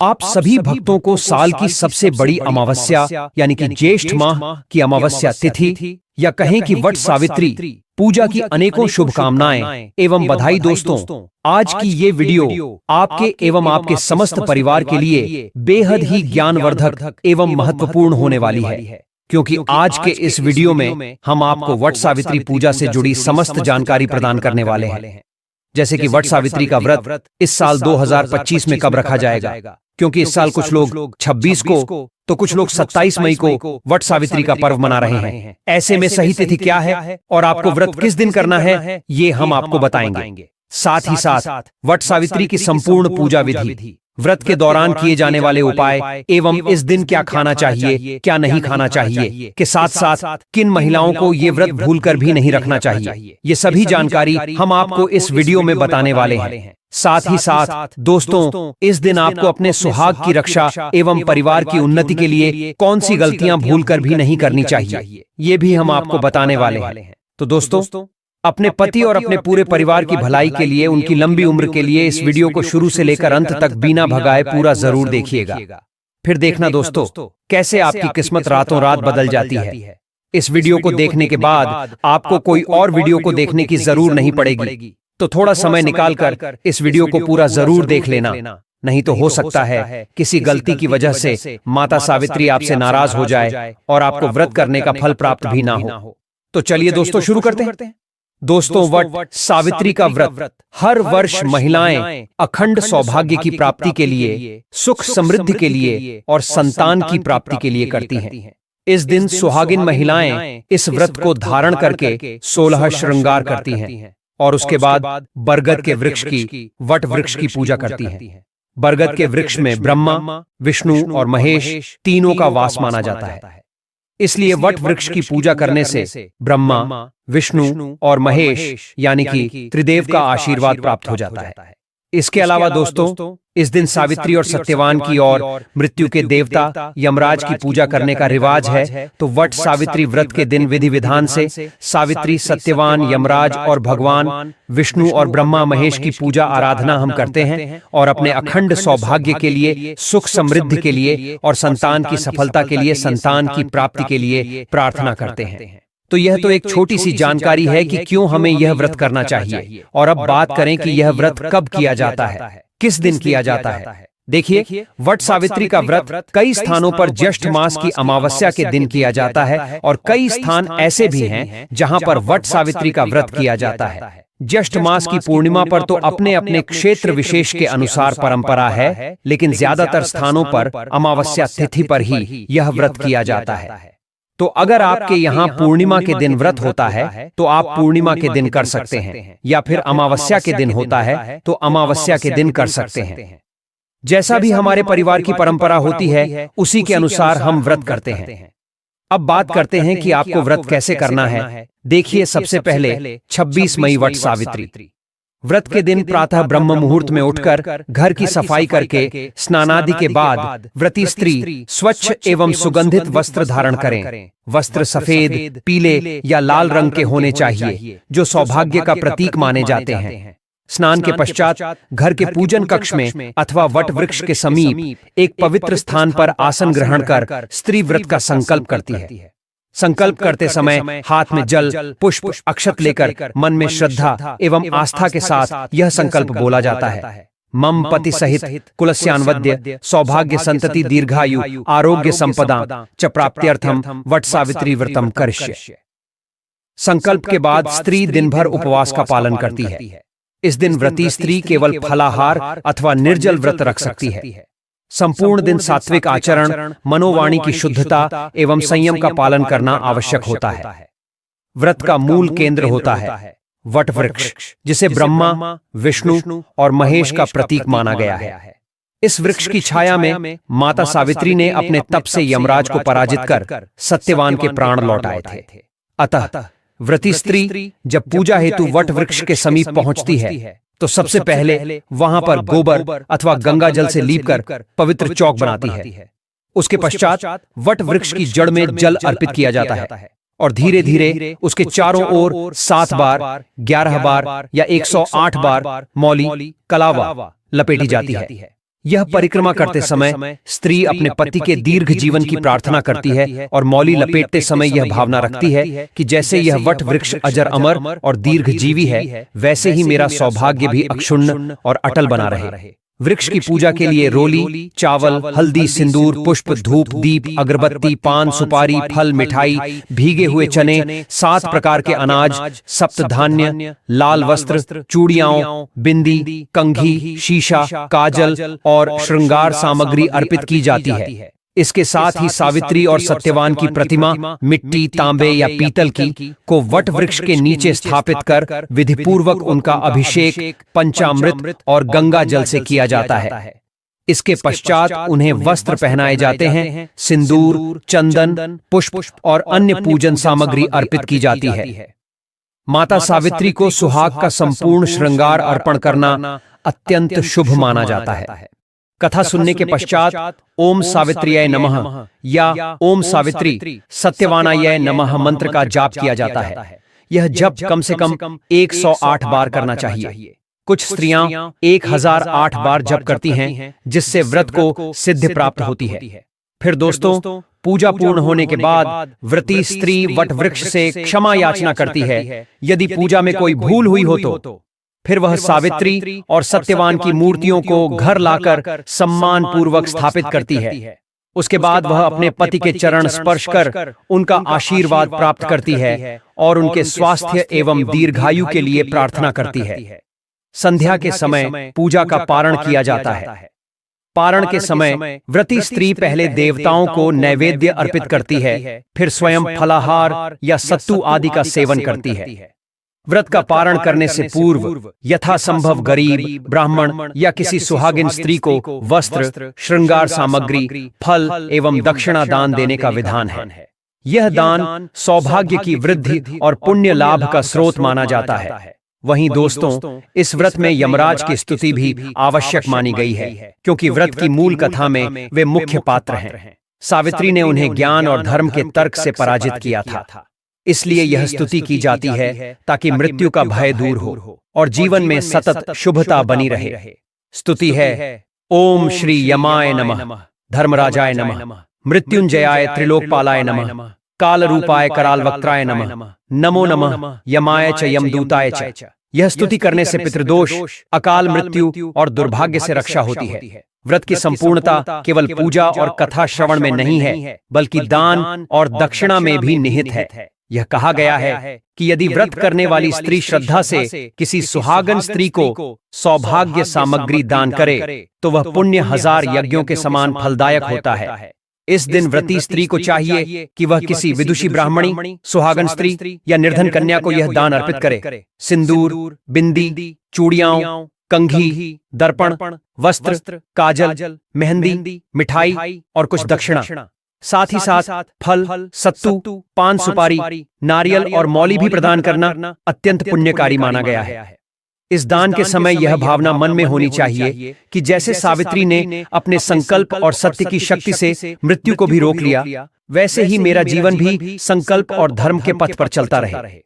आप सभी भक्तों को साल की सबसे बड़ी अमावस्या यानी कि ज्येष्ठ माह की अमावस्या तिथि या कहें कि वट सावित्री पूजा की अनेकों शुभकामनाएं एवं बधाई। दोस्तों, आज की ये वीडियो आपके एवं आपके समस्त परिवार के लिए बेहद ही ज्ञानवर्धक एवं महत्वपूर्ण होने वाली है, क्योंकि आज के इस वीडियो में हम आपको वट सावित्री पूजा से जुड़ी समस्त जानकारी प्रदान करने वाले हैं। जैसे कि वट सावित्री का व्रत इस साल 2025 में कब रखा जाएगा, क्योंकि इस साल कुछ लोग 26 को तो कुछ लोग 27 मई को वट सावित्री का पर्व मना रहे हैं। ऐसे में सही तिथि क्या है और आपको व्रत किस दिन करना है, ये हम आपको बताएंगे। साथ ही साथ वट सावित्री की संपूर्ण पूजा विधि, व्रत के दौरान किए जाने वाले उपाय एवं इस दिन क्या खाना चाहिए क्या नहीं खाना चाहिए के साथ साथ किन महिलाओं को ये व्रत भूलकर भी नहीं रखना चाहिए, ये सभी जानकारी हम आपको इस वीडियो में बताने वाले हैं। साथ ही साथ दोस्तों, इस दिन आपको अपने सुहाग की रक्षा एवं परिवार की उन्नति के लिए कौन सी गलतियां भूलकर भी नहीं करनी चाहिए, ये भी हम आपको बताने वाले हैं। तो दोस्तों, अपने पति और अपने पूरे परिवार की भलाई के लिए, उनकी लंबी उम्र के लिए इस वीडियो को शुरू से लेकर अंत तक बिना भगाए पूरा जरूर देखिएगा। फिर देखना दोस्तों, कैसे आपकी किस्मत रातों रात बदल जाती है। इस वीडियो को देखने के बाद आपको कोई और वीडियो को देखने की जरूर नहीं पड़ेगी, तो थोड़ा समय निकालकर इस वीडियो को पूरा जरूर देख लेना, नहीं तो हो सकता है किसी गलती की वजह से माता सावित्री आपसे नाराज हो जाए और आपको व्रत करने का फल प्राप्त भी ना हो। तो चलिए दोस्तों, शुरू करते हैं। दोस्तों, वट सावित्री का व्रत हर वर्ष महिलाएं अखंड सौभाग्य की प्राप्ति के लिए, सुख समृद्धि के लिए और संतान की प्राप्ति के लिए करती हैं। इस दिन सुहागिन महिलाएं इस व्रत को धारण करके 16 श्रृंगार करती हैं और उसके बाद बरगद के वृक्ष की, वट वृक्ष की पूजा करती हैं। बरगद के वृक्ष में ब्रह्मा, विष्णु और महेश तीनों का वास माना जाता है, इसलिए वट वृक्ष की पूजा करने से ब्रह्मा, विष्णु और महेश यानी कि त्रिदेव का आशीर्वाद प्राप्त हो जाता है। इसके अलावा दोस्तों, इस दिन सावित्री और सत्यवान की और मृत्यु के देवता यमराज की पूजा करने का रिवाज है। तो वट सावित्री व्रत के दिन विधि विधान से सावित्री, सत्यवान, यमराज और भगवान विष्णु और ब्रह्मा महेश की पूजा आराधना हम करते हैं और अपने अखंड सौभाग्य के लिए, सुख समृद्धि के लिए और संतान की सफलता के लिए, संतान की प्राप्ति के लिए प्रार्थना करते हैं। तो यह तो एक छोटी सी जानकारी है कि क्यों हमें यह व्रत करना चाहिए। और अब बात करें कि यह व्रत कब किया जाता है, किस दिन किया जाता है। देखिए, वट सावित्री का व्रत कई स्थानों पर ज्येष्ठ मास की अमावस्या के दिन किया जाता है और कई स्थान ऐसे भी हैं जहां पर वट सावित्री का व्रत किया जाता है। ज्येष्ठ मास की पूर्णिमा पर तो अपने अपने क्षेत्र विशेष के अनुसार परंपरा है, लेकिन ज्यादातर स्थानों पर अमावस्या तिथि पर ही यह व्रत किया जाता है। तो अगर आपके यहाँ पूर्णिमा के दिन व्रत होता है तो आप पूर्णिमा के दिन कर सकते हैं, या फिर अमावस्या के दिन होता है तो अमावस्या के दिन कर सकते हैं। जैसा भी हमारे परिवार की परंपरा होती है, उसी के अनुसार हम व्रत करते हैं। अब बात करते हैं कि आपको व्रत कैसे करना है। देखिए, सबसे पहले 26 मई वट सावित्री व्रत के दिन प्रातः ब्रह्म मुहूर्त में उठकर घर की सफाई करके स्नानादि के बाद व्रती स्त्री स्वच्छ एवं सुगंधित वस्त्र धारण करें। वस्त्र सफेद, पीले या लाल रंग के होने चाहिए, जो सौभाग्य का प्रतीक माने जाते हैं। स्नान के पश्चात घर के पूजन कक्ष में अथवा वट वृक्ष के समीप एक पवित्र स्थान पर आसन ग्रहण कर स्त्री व्रत का संकल्प करती है। संकल्प करते समय हाथ में जल, पुष्प, अक्षत लेकर मन में श्रद्धा एवं आस्था के साथ यह संकल्प बोला जाता है। मम पति सहित कुलस्यान्वद्य सौभाग्य संतति दीर्घायु आरोग्य संपदा च प्राप्त्यर्थम वट सावित्री व्रतम करिष्ये। संकल्प के बाद स्त्री दिन भर उपवास का पालन करती है। इस दिन व्रती स्त्री केवल फलाहार अथवा निर्जल व्रत रख सकती है। संपूर्ण दिन सात्विक आचरण, मनोवाणी की शुद्धता एवं संयम का पालन करना आवश्यक होता है। व्रत का मूल केंद्र होता है वट वृक्ष, जिसे ब्रह्मा, विष्णु और महेश का प्रतीक माना गया है। इस वृक्ष की छाया में माता सावित्री ने अपने तप से यमराज को पराजित कर सत्यवान के प्राण लौटाए थे। अतः व्रती स्त्री जब पूजा हेतु वट वृक्ष के समीप पहुंचती है तो सबसे पहले वहां पर गोबर अथवा गंगा जल से लीपकर पवित्र चौक बनाती है। उसके पश्चात वट वृक्ष की जड़ में जल अर्पित किया जाता है और धीरे धीरे उसके चारों ओर 7 बार, 11 बार या 108 बार मौली, कलावा लपेटी जाती है। यह परिक्रमा करते समय स्त्री अपने पति के दीर्घ जीवन की प्रार्थना करती है और मौली लपेटते समय यह भावना रखती है कि जैसे यह वट वृक्ष अजर अमर और दीर्घजीवी है, वैसे ही मेरा सौभाग्य भी अक्षुण्ण और अटल बना रहे। वृक्ष की पूजा के लिए रोली, चावल, हल्दी, सिंदूर, पुष्प, धूप, दीप, अगरबत्ती, पान, सुपारी, फल, मिठाई, भीगे हुए चने, 7 प्रकार के अनाज, सप्तधान्य, लाल वस्त्र, चूड़ियां, बिंदी, कंघी, शीशा, काजल और श्रृंगार सामग्री अर्पित की जाती है। इसके साथ ही सावित्री और सत्यवान की प्रतिमा मिट्टी, तांबे या पीतल की को वट वृक्ष के नीचे स्थापित कर विधिपूर्वक उनका अभिषेक पंचामृत और गंगा जल से किया जाता है। इसके पश्चात उन्हें वस्त्र पहनाए जाते हैं, सिंदूर, चंदन, पुष्प और अन्य पूजन सामग्री अर्पित की जाती है। माता सावित्री को सुहाग का संपूर्ण श्रृंगार अर्पण करना अत्यंत शुभ माना जाता है। कथा सुनने के पश्चात ओम सावित्र्याय नमः या ओम सावित्री सत्यवानाय नमः मंत्र का जाप किया जाता है। यह जप कम से कम 108 बार करना चाहिए। कुछ स्त्रियां 1008 बार जप करती हैं, जिससे व्रत को सिद्धि प्राप्त होती है। फिर दोस्तों, पूजा पूर्ण होने के बाद व्रती स्त्री वट वृक्ष से क्षमा याचना करती है। यदि पूजा में कोई भूल हुई हो तो फिर वह सावित्री और सत्यवान की मूर्तियों को घर लाकर सम्मान पूर्वक स्थापित करती है। उसके बाद वह अपने पति के चरण स्पर्श कर उनका आशीर्वाद प्राप्त करती है और उनके स्वास्थ्य एवं दीर्घायु के लिए प्रार्थना करती है। संध्या के समय पूजा का पारण किया जाता है। पारण के समय व्रती स्त्री पहले देवताओं को नैवेद्य अर्पित करती है, फिर स्वयं फलाहार या सत्तू आदि का सेवन करती है। व्रत का पारण करने से पूर्व यथासंभव गरीब, ब्राह्मण या किसी सुहागिन स्त्री को वस्त्र, श्रृंगार सामग्री, फल एवं दक्षिणा दान देने का विधान है। यह दान सौभाग्य की वृद्धि और पुण्य लाभ का स्रोत माना जाता है। वहीं दोस्तों, इस व्रत में यमराज की स्तुति भी आवश्यक मानी गई है, क्योंकि व्रत की मूल कथा में वे मुख्य पात्र हैं। सावित्री ने उन्हें ज्ञान और धर्म के तर्क से पराजित किया था, इसलिए यह स्तुति की जाती है ताकि मृत्यु का भय दूर हो और जीवन में सतत शुभता बनी रहे। स्तुति है: ओम श्री यमाय नमः, धर्मराजाय नमः, मृत्युंजयाय त्रिलोकपालाय नमः, काल रूपाय करालवक्त्राय नमः, नमो नमः यमाय च यमदूताय च। यह स्तुति करने से पितृदोष, अकाल मृत्यु और दुर्भाग्य से रक्षा होती है। व्रत की संपूर्णता केवल पूजा और कथा श्रवण में नहीं है, बल्कि दान और दक्षिणा में भी निहित है। यह कहा गया है कि यदि व्रत करने वाली स्त्री श्रद्धा से किसी सुहागन स्त्री को सौभाग्य सामग्री दान करे तो वह पुण्य 1000 यज्ञों के समान फलदायक होता है। इस दिन व्रती स्त्री को चाहिए कि वह किसी विदुषी ब्राह्मणी, सुहागन स्त्री या निर्धन कन्या को यह दान अर्पित करे। सिंदूर, बिंदी, चूड़ियां, कंघी, दर्पण, वस्त्र, काजल, मेहंदी, मिठाई और कुछ दक्षिणा, साथ ही साथ फल, सत्तू, पान, सुपारी, नारियल और मौली भी प्रदान करना अत्यंत पुण्यकारी माना गया है। इस दान के समय यह भावना मन में होनी चाहिए कि जैसे सावित्री ने अपने संकल्प और सत्य की शक्ति से मृत्यु को भी रोक लिया, वैसे ही मेरा जीवन भी संकल्प और धर्म के पथ पर चलता रहे।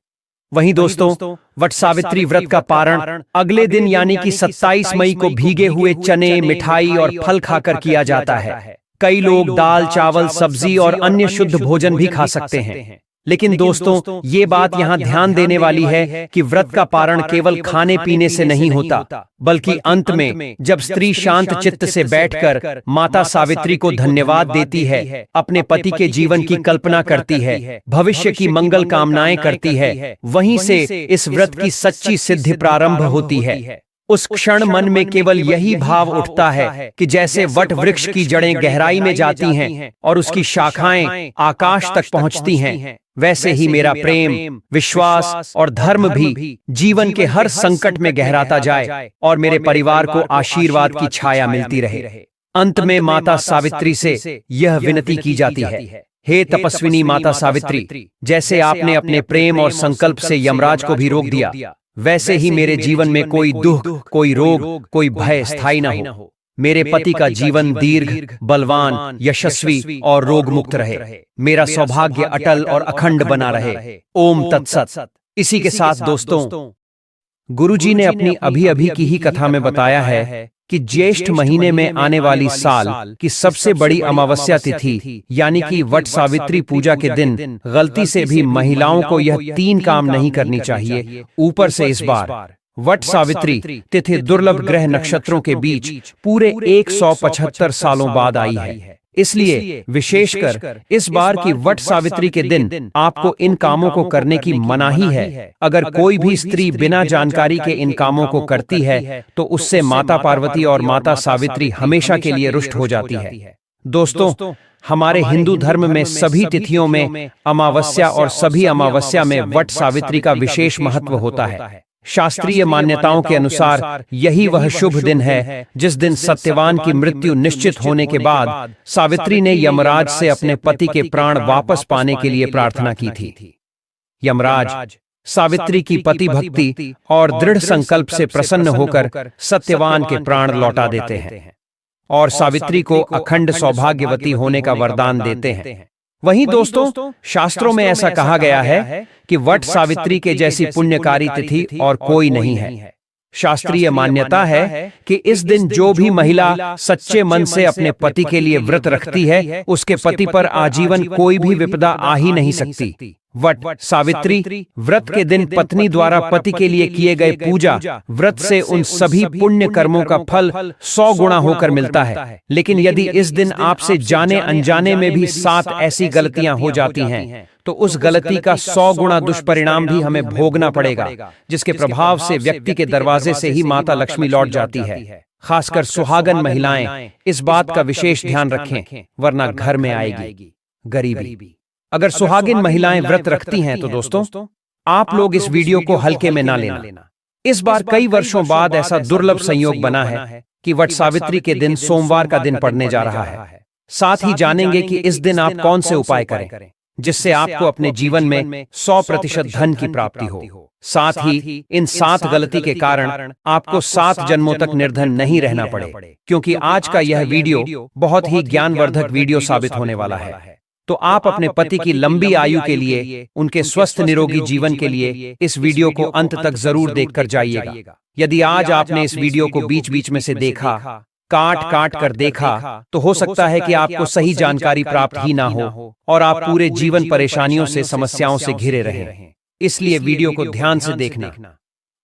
वहीं दोस्तों, वट सावित्री व्रत का पारण अगले दिन यानी कि 27 मई को भीगे हुए चने, मिठाई और फल खाकर किया जाता है। कई लोग दाल, चावल, सब्जी और अन्य शुद्ध भोजन भी खा सकते हैं। लेकिन दोस्तों, ये बात यहाँ ध्यान देने वाली है कि व्रत का पारण केवल खाने पीने से नहीं होता, बल्कि अंत में जब स्त्री शांत चित्त से बैठकर माता सावित्री को धन्यवाद देती है, अपने पति के जीवन की कल्पना करती है, भविष्य की मंगल कामनाएं करती है, वहीं से इस व्रत की सच्ची सिद्धि प्रारंभ होती है। उस क्षण मन में केवल यही भाव उठता है कि जैसे वट वृक्ष की जड़ें गहराई में जाती हैं और उसकी शाखाएं आकाश तक पहुंचती हैं, वैसे ही मेरा प्रेम, विश्वास और धर्म भी जीवन के हर संकट में गहराता जाए और मेरे परिवार को आशीर्वाद की छाया मिलती रहे। अंत में माता सावित्री से यह विनती की जाती है: हे तपस्विनी माता सावित्री, जैसे आपने अपने प्रेम और संकल्प से यमराज को भी रोक दिया, वैसे ही मेरे जीवन में कोई दुख, कोई रोग, कोई भय स्थायी न हो। मेरे पति का जीवन दीर्घ, बलवान, यशस्वी और रोग मुक्त रहे। मेरा सौभाग्य अटल और अखंड बना रहे। ओम तत्सत। इसी के साथ दोस्तों, गुरुजी ने अपनी अभी अभी की ही कथा में बताया है कि ज्येष्ठ महीने में आने वाली साल की सबसे बड़ी अमावस्या तिथि यानी कि वट सावित्री पूजा के दिन गलती से भी महिलाओं को यह 3 काम नहीं करनी चाहिए। ऊपर से इस बार वट सावित्री तिथि दुर्लभ ग्रह नक्षत्रों के बीच पूरे 175 सालों बाद आई है। इसलिए विशेषकर इस बार की वट सावित्री के दिन आपको इन कामों को करने की मनाही है। अगर कोई भी स्त्री बिना जानकारी के इन कामों को करती है तो उससे माता पार्वती और माता सावित्री हमेशा के लिए रुष्ट हो जाती है। दोस्तों, हमारे हिंदू धर्म में सभी तिथियों में अमावस्या और सभी अमावस्या में वट सावित्री का विशेष महत्व होता है। शास्त्रीय मान्यताओं के अनुसार यही वह शुभ दिन है जिस दिन सत्यवान की मृत्यु निश्चित होने के बाद सावित्री ने यमराज से अपने पति के प्राण वापस पाने के लिए प्रार्थना की थी। यमराज सावित्री की पति भक्ति और दृढ़ संकल्प से प्रसन्न होकर सत्यवान के प्राण लौटा देते हैं और सावित्री को अखंड सौभाग्यवती होने का वरदान देते हैं। वहीं दोस्तों, शास्त्रों में ऐसा कहा गया है कि वट सावित्री के जैसी पुण्यकारी तिथि और कोई नहीं है। शास्त्रीय मान्यता है कि इस दिन जो भी महिला सच्चे मन से अपने पति के लिए व्रत रखती है उसके पति पर आजीवन कोई भी विपदा आ ही नहीं सकती। वट सावित्री व्रत के दिन पत्नी द्वारा पति के लिए किए गए पूजा व्रत से उन सभी पुण्य कर्मों का फल 100 गुना होकर मिलता है। लेकिन यदि इस दिन आपसे जाने अनजाने में भी 7 ऐसी गलतियां हो जाती हैं तो उस गलती का 100 गुना दुष्परिणाम भी हमें भोगना पड़ेगा, जिसके प्रभाव से व्यक्ति के दरवाजे से ही माता लक्ष्मी लौट जाती है। खासकर सुहागन महिलाएं इस बात का विशेष ध्यान रखें, वरना घर में आएगी गरीबी। अगर सुहागिन महिलाएं व्रत रखती हैं तो दोस्तों, आप लोग इस वीडियो को हल्के में ना लेना। इस बार कई वर्षों बाद ऐसा दुर्लभ संयोग बना है कि वट सावित्री के दिन सोमवार का दिन पड़ने जा रहा है। साथ ही जानेंगे कि इस दिन आप कौन से उपाय करें जिससे आपको अपने जीवन में 100% धन की प्राप्ति हो। साथ ही इन 7 गलती के कारण आपको 7 जन्मों तक निर्धन नहीं रहना पड़े, क्योंकि आज का यह वीडियो बहुत ही ज्ञानवर्धक वीडियो साबित होने वाला है। तो आप अपने पति की लंबी आयु के लिए, उनके स्वस्थ निरोगी जीवन के लिए इस वीडियो को अंत तक जरूर देखकर जाइएगा। यदि आज आपने इस वीडियो को बीच बीच में से देखा, काट कर देखा, तो हो सकता है कि आपको सही जानकारी प्राप्त ही ना हो और आप पूरे जीवन परेशानियों से, समस्याओं से घिरे रहें। इसलिए वीडियो को ध्यान से देखना।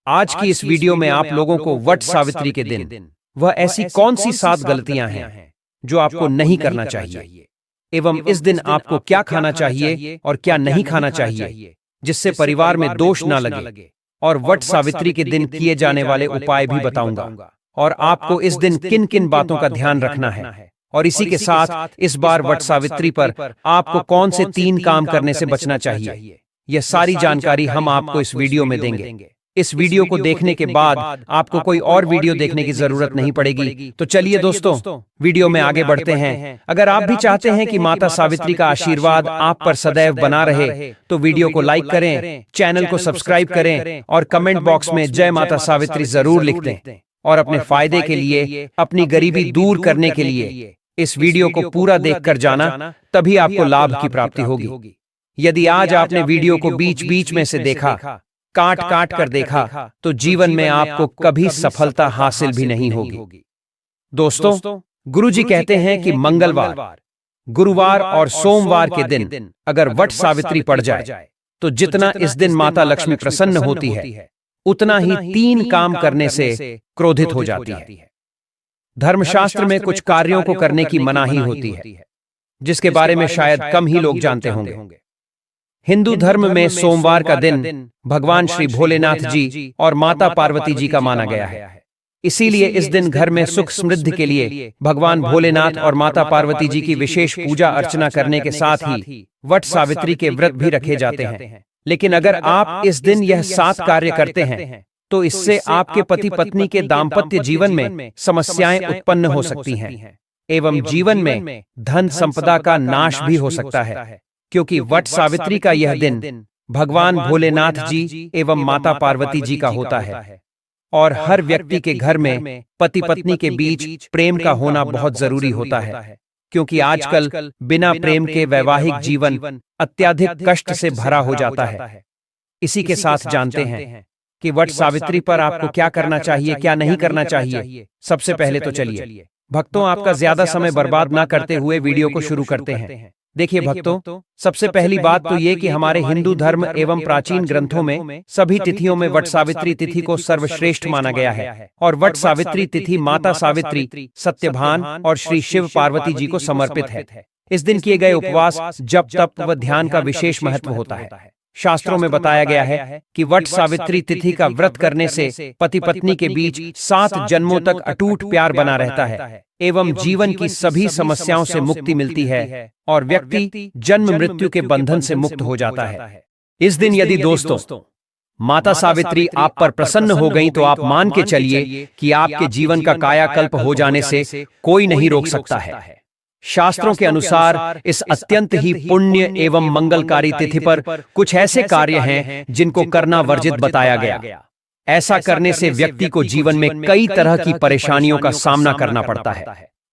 आज की इस वीडियो में आप लोगों को वट सावित्री के दिन वह ऐसी कौन सी 7 गलतियां हैं जो आपको नहीं करना चाहिए, एवं इस दिन आपको क्या खाना चाहिए और क्या नहीं खाना चाहिए जिससे परिवार में दोष ना लगे, और वट सावित्री के दिन किए जाने वाले उपाय भी बताऊंगा, और आपको इस दिन किन किन बातों का ध्यान रखना है। और इसी के साथ इस बार वट सावित्री पर आपको कौन से 3 काम करने से बचना चाहिए, यह सारी जानकारी हम आपको इस वीडियो में देंगे। इस वीडियो को देखने के बाद आपको कोई और वीडियो देखने की जरूरत नहीं पड़ेगी। तो चलिए दोस्तों, वीडियो में आगे बढ़ते हैं। अगर आप भी चाहते हैं कि माता सावित्री का आशीर्वाद आप पर सदैव बना रहे तो वीडियो को लाइक करें, चैनल को सब्सक्राइब करें और कमेंट बॉक्स में जय माता सावित्री जरूर लिख दें। और अपने फायदे के लिए, अपनी गरीबी दूर करने के लिए इस वीडियो को पूरा देखकर जाना, तभी आपको लाभ की प्राप्ति होगी। यदि आज आपने वीडियो को बीच बीच में से देखा, काट कर देखा, तो जीवन में आपको कभी सफलता हासिल भी नहीं होगी। दोस्तों, गुरुजी कहते हैं कि मंगलवार, गुरुवार और सोमवार के दिन अगर वट सावित्री पड़ जाए तो जितना इस दिन माता लक्ष्मी प्रसन्न होती है, उतना ही 3 काम करने से क्रोधित हो जाती है। धर्मशास्त्र में कुछ कार्यों को करने की मनाही होती है, जिसके बारे में शायद कम ही लोग जानते होंगे। हिंदू धर्म में सोमवार का दिन भगवान श्री भोलेनाथ जी और माता पार्वती जी का माना गया है। इसीलिए इस दिन घर में सुख समृद्धि के लिए भगवान भोलेनाथ और माता पार्वती जी की विशेष पूजा अर्चना करने के साथ ही वट सावित्री के व्रत भी रखे जाते हैं। लेकिन अगर आप इस दिन यह 7 कार्य करते हैं तो इससे आपके पति पत्नी के दाम्पत्य जीवन में समस्याएं उत्पन्न हो सकती हैं एवं जीवन में धन संपदा का नाश भी हो सकता है, क्योंकि वट सावित्री का यह दिन भगवान भोलेनाथ जी एवं माता पार्वती जी का होता है। और हर व्यक्ति के घर में पति पत्नी के बीच प्रेम का होना बहुत जरूरी होता है, क्योंकि आजकल बिना प्रेम के वैवाहिक जीवन अत्यधिक कष्ट से भरा हो जाता है। इसी के साथ जानते हैं कि वट सावित्री पर आपको क्या करना चाहिए, क्या नहीं करना चाहिए। सबसे पहले तो चलिए भक्तों, आपका ज्यादा समय बर्बाद ना करते हुए वीडियो को शुरू करते हैं। देखिए भक्तों, सबसे पहली बात तो ये कि हमारे हिंदू धर्म एवं प्राचीन ग्रंथों में सभी तिथियों में वट सावित्री तिथि को सर्वश्रेष्ठ माना गया है और वट सावित्री तिथि माता सावित्री, सत्यभान और श्री शिव पार्वती जी को समर्पित है। इस दिन किए गए उपवास, जप, तप व ध्यान का विशेष महत्व होता है। शास्त्रों में बताया गया है कि वट सावित्री तिथि का व्रत करने से पति पत्नी के बीच 7 जन्मों तक अटूट प्यार बना रहता है एवं जीवन की सभी समस्याओं से मुक्ति मिलती है और व्यक्ति जन्म मृत्यु के बंधन से मुक्त हो जाता है। इस दिन यदि दोस्तों माता सावित्री आप पर प्रसन्न हो गईं तो आप मान के चलिए कि आपके जीवन का कायाकल्प हो जाने से कोई नहीं रोक सकता है। शास्त्रों के अनुसार इस अत्यंत ही पुण्य एवं मंगलकारी तिथि पर कुछ ऐसे कार्य हैं जिनको करना वर्जित बताया गया। ऐसा करने से व्यक्ति को जीवन में कई तरह की परेशानियों का सामना करना पड़ता है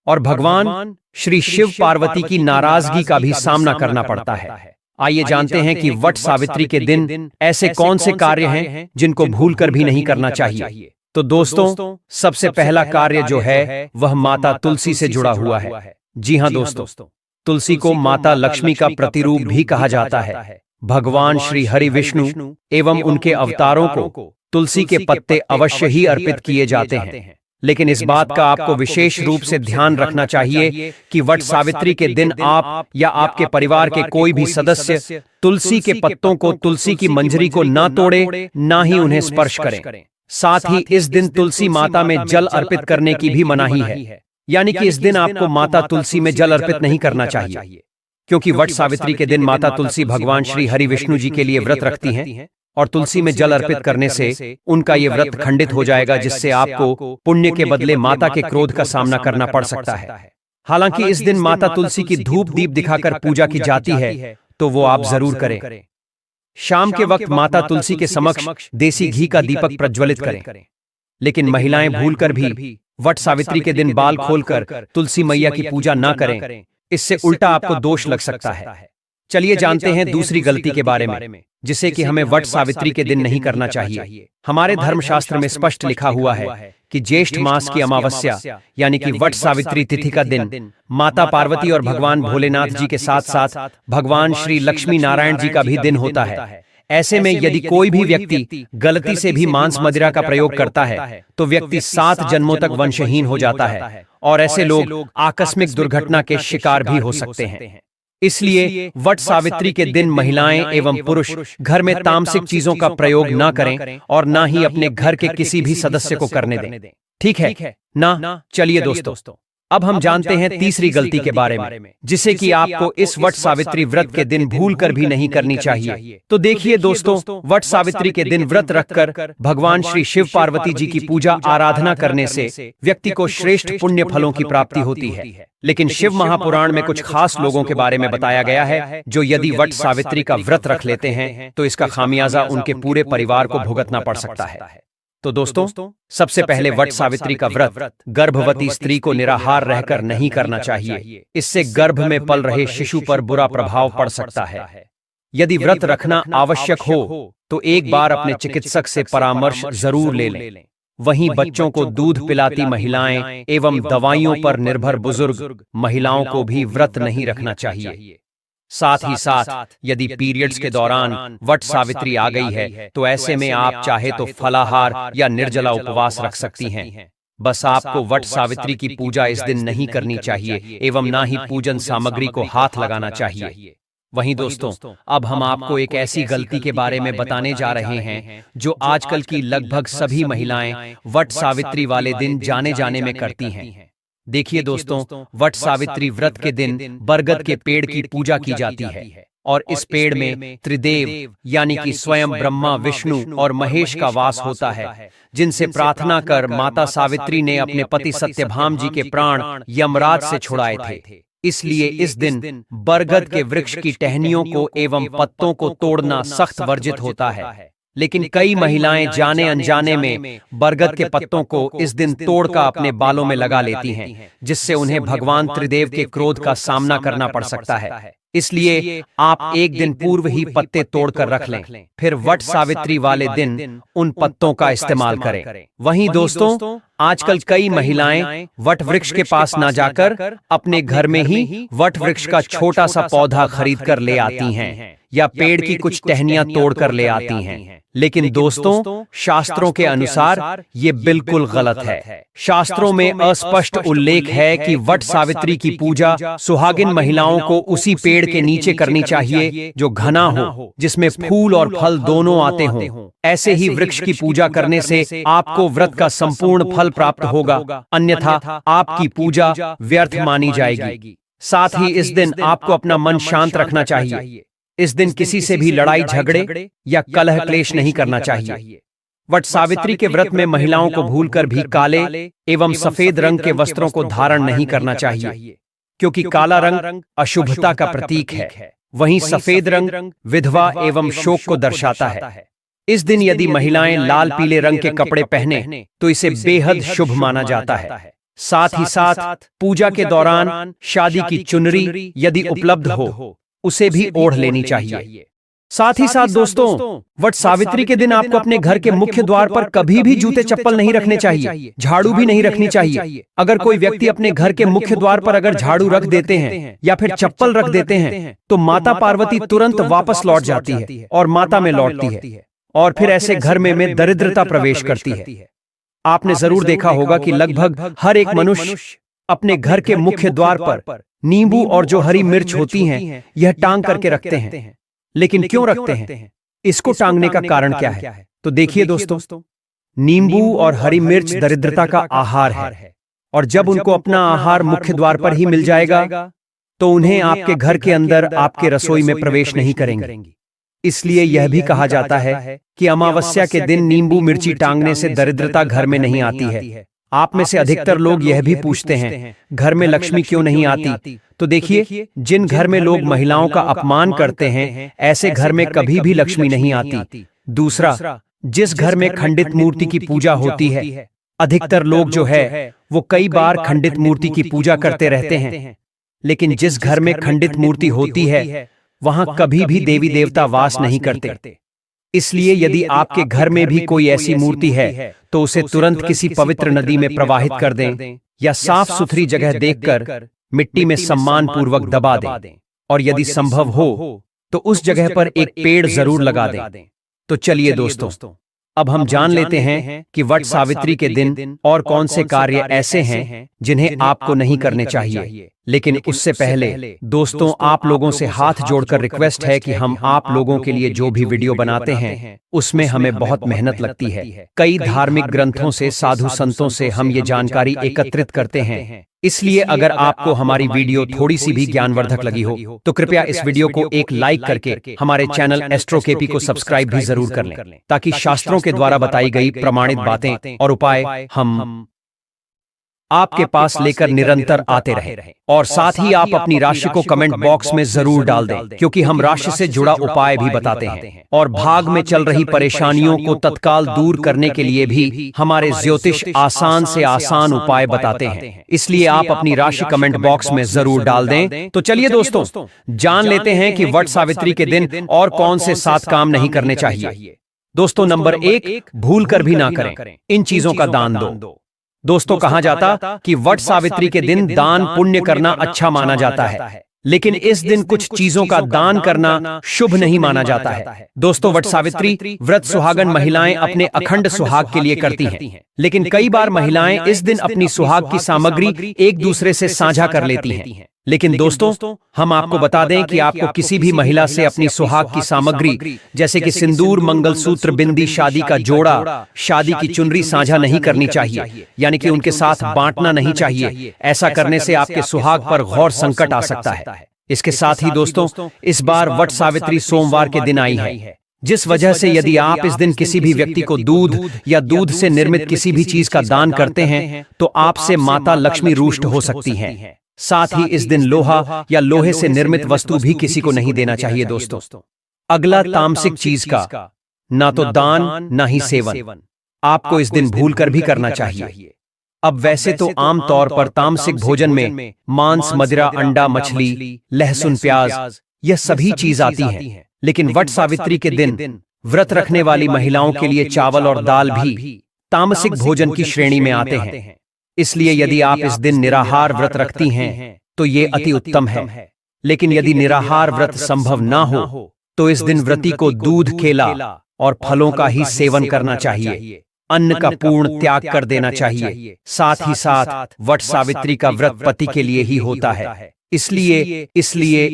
और भगवान श्री शिव पार्वती की नाराजगी का भी सामना करना पड़ता है। आइए जानते हैं कि वट सावित्री के दिन ऐसे कौन से कार्य हैं जिनको भूलकर भी नहीं करना चाहिए। तो दोस्तों, सबसे पहला कार्य जो है वह माता तुलसी से जुड़ा हुआ है। जी हाँ दोस्तों, तुलसी को माता लक्ष्मी का प्रतिरूप भी कहा जाता है। भगवान श्री हरि विष्णु एवं उनके अवतारों को तुलसी के पत्ते अवश्य ही अर्पित किए जाते हैं, लेकिन इस बात का आपको विशेष रूप से ध्यान रखना चाहिए कि वट सावित्री के दिन आप या आपके परिवार के कोई भी सदस्य तुलसी के पत्तों को, तुलसी की मंजरी को ना तोड़े, ना ही उन्हें स्पर्श करें। साथ ही इस दिन तुलसी माता में जल अर्पित करने की भी मनाही है, यानी कि इस दिन आपको माता तुलसी में जल अर्पित नहीं करना चाहिए, क्योंकि वट सावित्री के दिन माता तुलसी भगवान श्री हरि विष्णु जी के लिए व्रत रखती हैं और तुलसी में जल अर्पित करने से उनका ये व्रत खंडित हो जाएगा, जिससे आपको पुण्य के बदले माता के क्रोध का सामना करना पड़ सकता है। हालांकि इस दिन माता तुलसी की धूप दीप दिखाकर पूजा की जाती है, तो वो आप जरूर करें। शाम के वक्त माता तुलसी के समक्ष देसी घी का दीपक प्रज्वलित करें, लेकिन महिलाएं भूलकर भी वट सावित्री के दिन बाल खोलकर तुलसी मैया की पूजा ना करें, इससे उल्टा आपको दोष लग सकता है। चलिए जानते हैं दूसरी गलती के बारे में, जिसे कि हमें वट सावित्री के दिन नहीं करना चाहिए। हमारे धर्मशास्त्र में स्पष्ट लिखा हुआ है कि ज्येष्ठ मास की अमावस्या यानी कि वट सावित्री तिथि का दिन माता पार्वती और भगवान भोलेनाथ जी के साथ साथ भगवान श्री लक्ष्मी नारायण जी का भी दिन होता है। ऐसे में यदि कोई भी व्यक्ति गलती से भी मांस मदिरा का प्रयोग करता है तो व्यक्ति 7 जन्मों तक वंशहीन हो जाता है और ऐसे लोग आकस्मिक दुर्घटना के शिकार भी हो सकते हैं। इसलिए वट सावित्री के दिन महिलाएं एवं पुरुष घर में तामसिक चीजों का प्रयोग ना करें और ना ही अपने घर के किसी भी सदस्य को करने दें। ठीक है ना? चलिए दोस्तों, अब हम जानते हैं तीसरी गलती के बारे में, जिसे कि आपको इस वट सावित्री व्रत के दिन भूलकर भी नहीं करनी चाहिए। तो देखिए दोस्तों, वट सावित्री के दिन व्रत रखकर भगवान श्री शिव पार्वती जी की पूजा आराधना करने से व्यक्ति को श्रेष्ठ पुण्य फलों की प्राप्ति होती है। लेकिन शिव महापुराण में कुछ खास लोगों के बारे में बताया गया है जो यदि वट सावित्री का व्रत रख लेते हैं तो इसका खामियाजा उनके पूरे परिवार को भुगतना पड़ सकता है। तो दोस्तों, सबसे पहले वट सावित्री का व्रत गर्भवती स्त्री को निराहार रहकर नहीं करना चाहिए। इससे गर्भ में पल रहे शिशु पर बुरा प्रभाव पड़ सकता है। यदि व्रत रखना आवश्यक हो तो एक बार अपने चिकित्सक से परामर्श जरूर ले लें। वहीं बच्चों को दूध पिलाती महिलाएं एवं दवाइयों पर निर्भर बुजुर्ग महिलाओं को भी व्रत नहीं रखना चाहिए। साथ ही साथ यदि पीरियड्स के दौरान वट सावित्री आ गई है तो ऐसे में आप चाहे तो फलाहार या निर्जला उपवास रख सकती हैं। बस आपको वट सावित्री की पूजा इस दिन नहीं करनी चाहिए एवं ना ही पूजन सामग्री को हाथ लगाना चाहिए। वहीं दोस्तों, अब हम आपको एक ऐसी गलती के बारे में बताने जा रहे हैं जो आजकल की लगभग सभी महिलाएं वट सावित्री वाले दिन जाने जाने में करती हैं। देखिए दोस्तों, वट सावित्री व्रत के दिन बरगद के पेड़ की पूजा की जाती है और इस पेड़ में त्रिदेव यानी कि स्वयं ब्रह्मा, विष्णु और महेश का वास होता है, जिनसे प्रार्थना कर माता सावित्री ने अपने पति सत्यभाम जी के प्राण यमराज से छुड़ाए थे। इसलिए इस दिन बरगद के वृक्ष की टहनियों को एवं पत्तों को तोड़ना सख्त वर्जित होता है। लेकिन कई महिलाएं जाने अनजाने में बरगद के पत्तों को इस दिन तोड़कर अपने बालों में लगा लेती हैं, जिससे उन्हें भगवान त्रिदेव के क्रोध का सामना करना पड़ सकता है। इसलिए आप एक दिन पूर्व ही पत्ते तोड़कर रख लें, फिर वट सावित्री वाले दिन उन पत्तों का इस्तेमाल करें। वहीं दोस्तों, आजकल कई महिलाएं वट वृक्ष के पास ना जाकर अपने घर में ही वट वृक्ष का छोटा सा पौधा खरीद कर ले आती हैं या पेड़ की कुछ टहनियां तोड़कर ले आती हैं। लेकिन दोस्तों, शास्त्रों के अनुसार ये बिल्कुल गलत है। शास्त्रों में अस्पष्ट उल्लेख है कि वट सावित्री की पूजा सुहागिन महिलाओं को उसी पेड़ के नीचे करनी चाहिए जो घना हो, जिसमें फूल और फल दोनों आते हों। ऐसे ही वृक्ष की पूजा करने से आपको व्रत का संपूर्ण फल प्राप्त होगा, अन्यथा आपकी पूजा व्यर्थ मानी जाएगी। साथ ही इस दिन आपको अपना मन शांत रखना चाहिए। इस दिन किसी से भी लड़ाई झगड़े या कलह क्लेश नहीं करना चाहिए। वट सावित्री के व्रत में महिलाओं को भूलकर भी काले एवं सफेद रंग के वस्त्रों को धारण नहीं करना चाहिए, क्योंकि काला रंग अशुभता का प्रतीक है, वहीं सफेद रंग विधवा एवं शोक को दर्शाता है। इस दिन यदि महिलाएं लाल पीले रंग के कपड़े पहने तो इसे बेहद शुभ माना जाता है। साथ ही साथ पूजा के दौरान शादी की चुनरी यदि उपलब्ध हो उसे भी ओढ़ लेनी चाहिए। साथ ही साथ दोस्तों, वट सावित्री के दिन आपको अपने घर के मुख्य द्वार पर कभी भी जूते चप्पल नहीं रखने चाहिए, झाड़ू भी नहीं रखनी चाहिए। अगर कोई व्यक्ति अपने घर के मुख्य द्वार पर अगर झाड़ू रख देते हैं या फिर चप्पल रख देते हैं तो माता पार्वती तुरंत वापस लौट जाती है और माता में लौटती है, और फिर ऐसे घर में दरिद्रता प्रवेश करती है। आपने जरूर देखा होगा कि लगभग हर एक मनुष्य अपने घर के मुख्य द्वार पर नींबू और जो हरी मिर्च होती हैं यह टांग करके रखते हैं। लेकिन क्यों रखते हैं? इसको टांगने का कारण क्या है? तो देखिए दोस्तों, नींबू और हरी मिर्च दरिद्रता का आहार है, और जब उनको अपना आहार मुख्य द्वार पर ही मिल जाएगा तो उन्हें आपके घर के अंदर आपके रसोई में प्रवेश नहीं करेंगे। इसलिए यह भी कहा जाता है कि अमावस्या के दिन नींबू मिर्ची टांगने से दरिद्रता घर में नहीं आती है। आप में से अधिकतर लोग यह भी पूछते हैं घर में लक्ष्मी क्यों नहीं आती? तो देखिए, जिन घर में लोग महिलाओं का अपमान करते हैं ऐसे घर में कभी भी लक्ष्मी नहीं आती। दूसरा, जिस घर में खंडित मूर्ति की पूजा होती है, अधिकतर लोग जो है वो कई बार खंडित मूर्ति की पूजा करते रहते हैं, लेकिन जिस घर में खंडित मूर्ति होती है वहां कभी भी देवी देवता वास नहीं करते। इसलिए यदि आपके घर में भी कोई ऐसी मूर्ति है तो उसे तुरंत किसी पवित्र नदी में प्रवाहित कर दें या साफ सुथरी जगह देखकर मिट्टी में सम्मान पूर्वक दबा दें, और यदि संभव हो तो उस जगह पर एक पेड़ जरूर लगा दें। तो चलिए दोस्तों, अब हम जान लेते हैं कि वट सावित्री के दिन और कौन से कार्य ऐसे हैं जिन्हें आपको नहीं करने चाहिए। लेकिन उससे पहले दोस्तों, आप लोगों से हाथ जोड़कर रिक्वेस्ट है कि हम आप लोगों के लिए जो भी वीडियो बनाते हैं उसमें हमें बहुत मेहनत लगती है। कई धार्मिक ग्रंथों से, साधु संतों से हम ये जानकारी एकत्रित करते हैं। इसलिए अगर आपको हमारी वीडियो थोड़ी सी भी ज्ञानवर्धक लगी हो तो कृपया इस वीडियो को एक लाइक करके हमारे चैनल एस्ट्रो केपी को सब्सक्राइब भी जरूर कर लें, ताकि शास्त्रों के द्वारा बताई गई प्रमाणित बातें और उपाय हम आपके पास लेकर निरंतर आते रहे। और साथ ही आप अपनी राशि को कमेंट बॉक्स में जरूर डाल दें, क्योंकि हम राशि से जुड़ा उपाय भी बताते हैं और भाग में चल रही परेशानियों को तत्काल दूर करने के लिए भी हमारे ज्योतिष आसान से आसान उपाय बताते हैं। इसलिए आप अपनी राशि कमेंट बॉक्स में जरूर डाल दें। तो चलिए दोस्तों, जान लेते हैं कि वट सावित्री के दिन और कौन से 7 काम नहीं करने चाहिए। दोस्तों, नंबर 1, भूल कर भी ना करें, इन चीजों का दान दो। दोस्तों, कहा जाता कि वट सावित्री के दिन दान पुण्य करना अच्छा माना जाता है, लेकिन इस दिन कुछ चीजों का दान करना शुभ नहीं माना जाता है। दोस्तों, वट सावित्री व्रत सुहागन महिलाएं अपने अखंड सुहाग के लिए करती हैं, लेकिन कई बार महिलाएं इस दिन अपनी सुहाग की सामग्री एक दूसरे से साझा कर लेती हैं। लेकिन दोस्तों, हम आपको बता दें कि आपको किसी भी महिला से अपनी सुहाग की सामग्री जैसे कि सिंदूर, मंगलसूत्र, बिंदी, शादी का जोड़ा, शादी की चुनरी साझा नहीं करनी चाहिए, यानी कि उनके साथ बांटना नहीं चाहिए। ऐसा करने से आपके सुहाग पर घोर संकट आ सकता है। इसके साथ ही दोस्तों, इस बार वट सावित्री सोमवार के दिन आई है, जिस वजह से यदि आप इस दिन किसी भी व्यक्ति को दूध या दूध से निर्मित किसी भी चीज का दान करते हैं तो आपसे माता लक्ष्मी रुष्ट हो सकती हैं। साथ ही इस दिन लोहा या लोहे से निर्मित वस्तु भी किसी को नहीं देना चाहिए। दोस्तों, अगला तामसिक चीज का ना तो दान ना ही सेवन आपको इस दिन भूल कर भी करना चाहिए। अब वैसे तो आम तौर पर तामसिक भोजन में मांस, मदिरा, अंडा, मछली, लहसुन, प्याज यह सभी चीज आती हैं, लेकिन वट सावित्री के दिन व्रत रखने वाली महिलाओं के लिए चावल और दाल भी तामसिक भोजन की श्रेणी में आते हैं। इसलिए यदि आप इस दिन निराहार व्रत रखती हैं तो ये अति उत्तम है। लेकिन यदि निराहार व्रत संभव ना हो तो इस दिन व्रती को दूध, केला और फलों का ही सेवन करना चाहिए। अन्न का पूर्ण त्याग कर देना चाहिए। साथ ही साथ वट सावित्री का व्रत पति के लिए ही होता है। इसलिए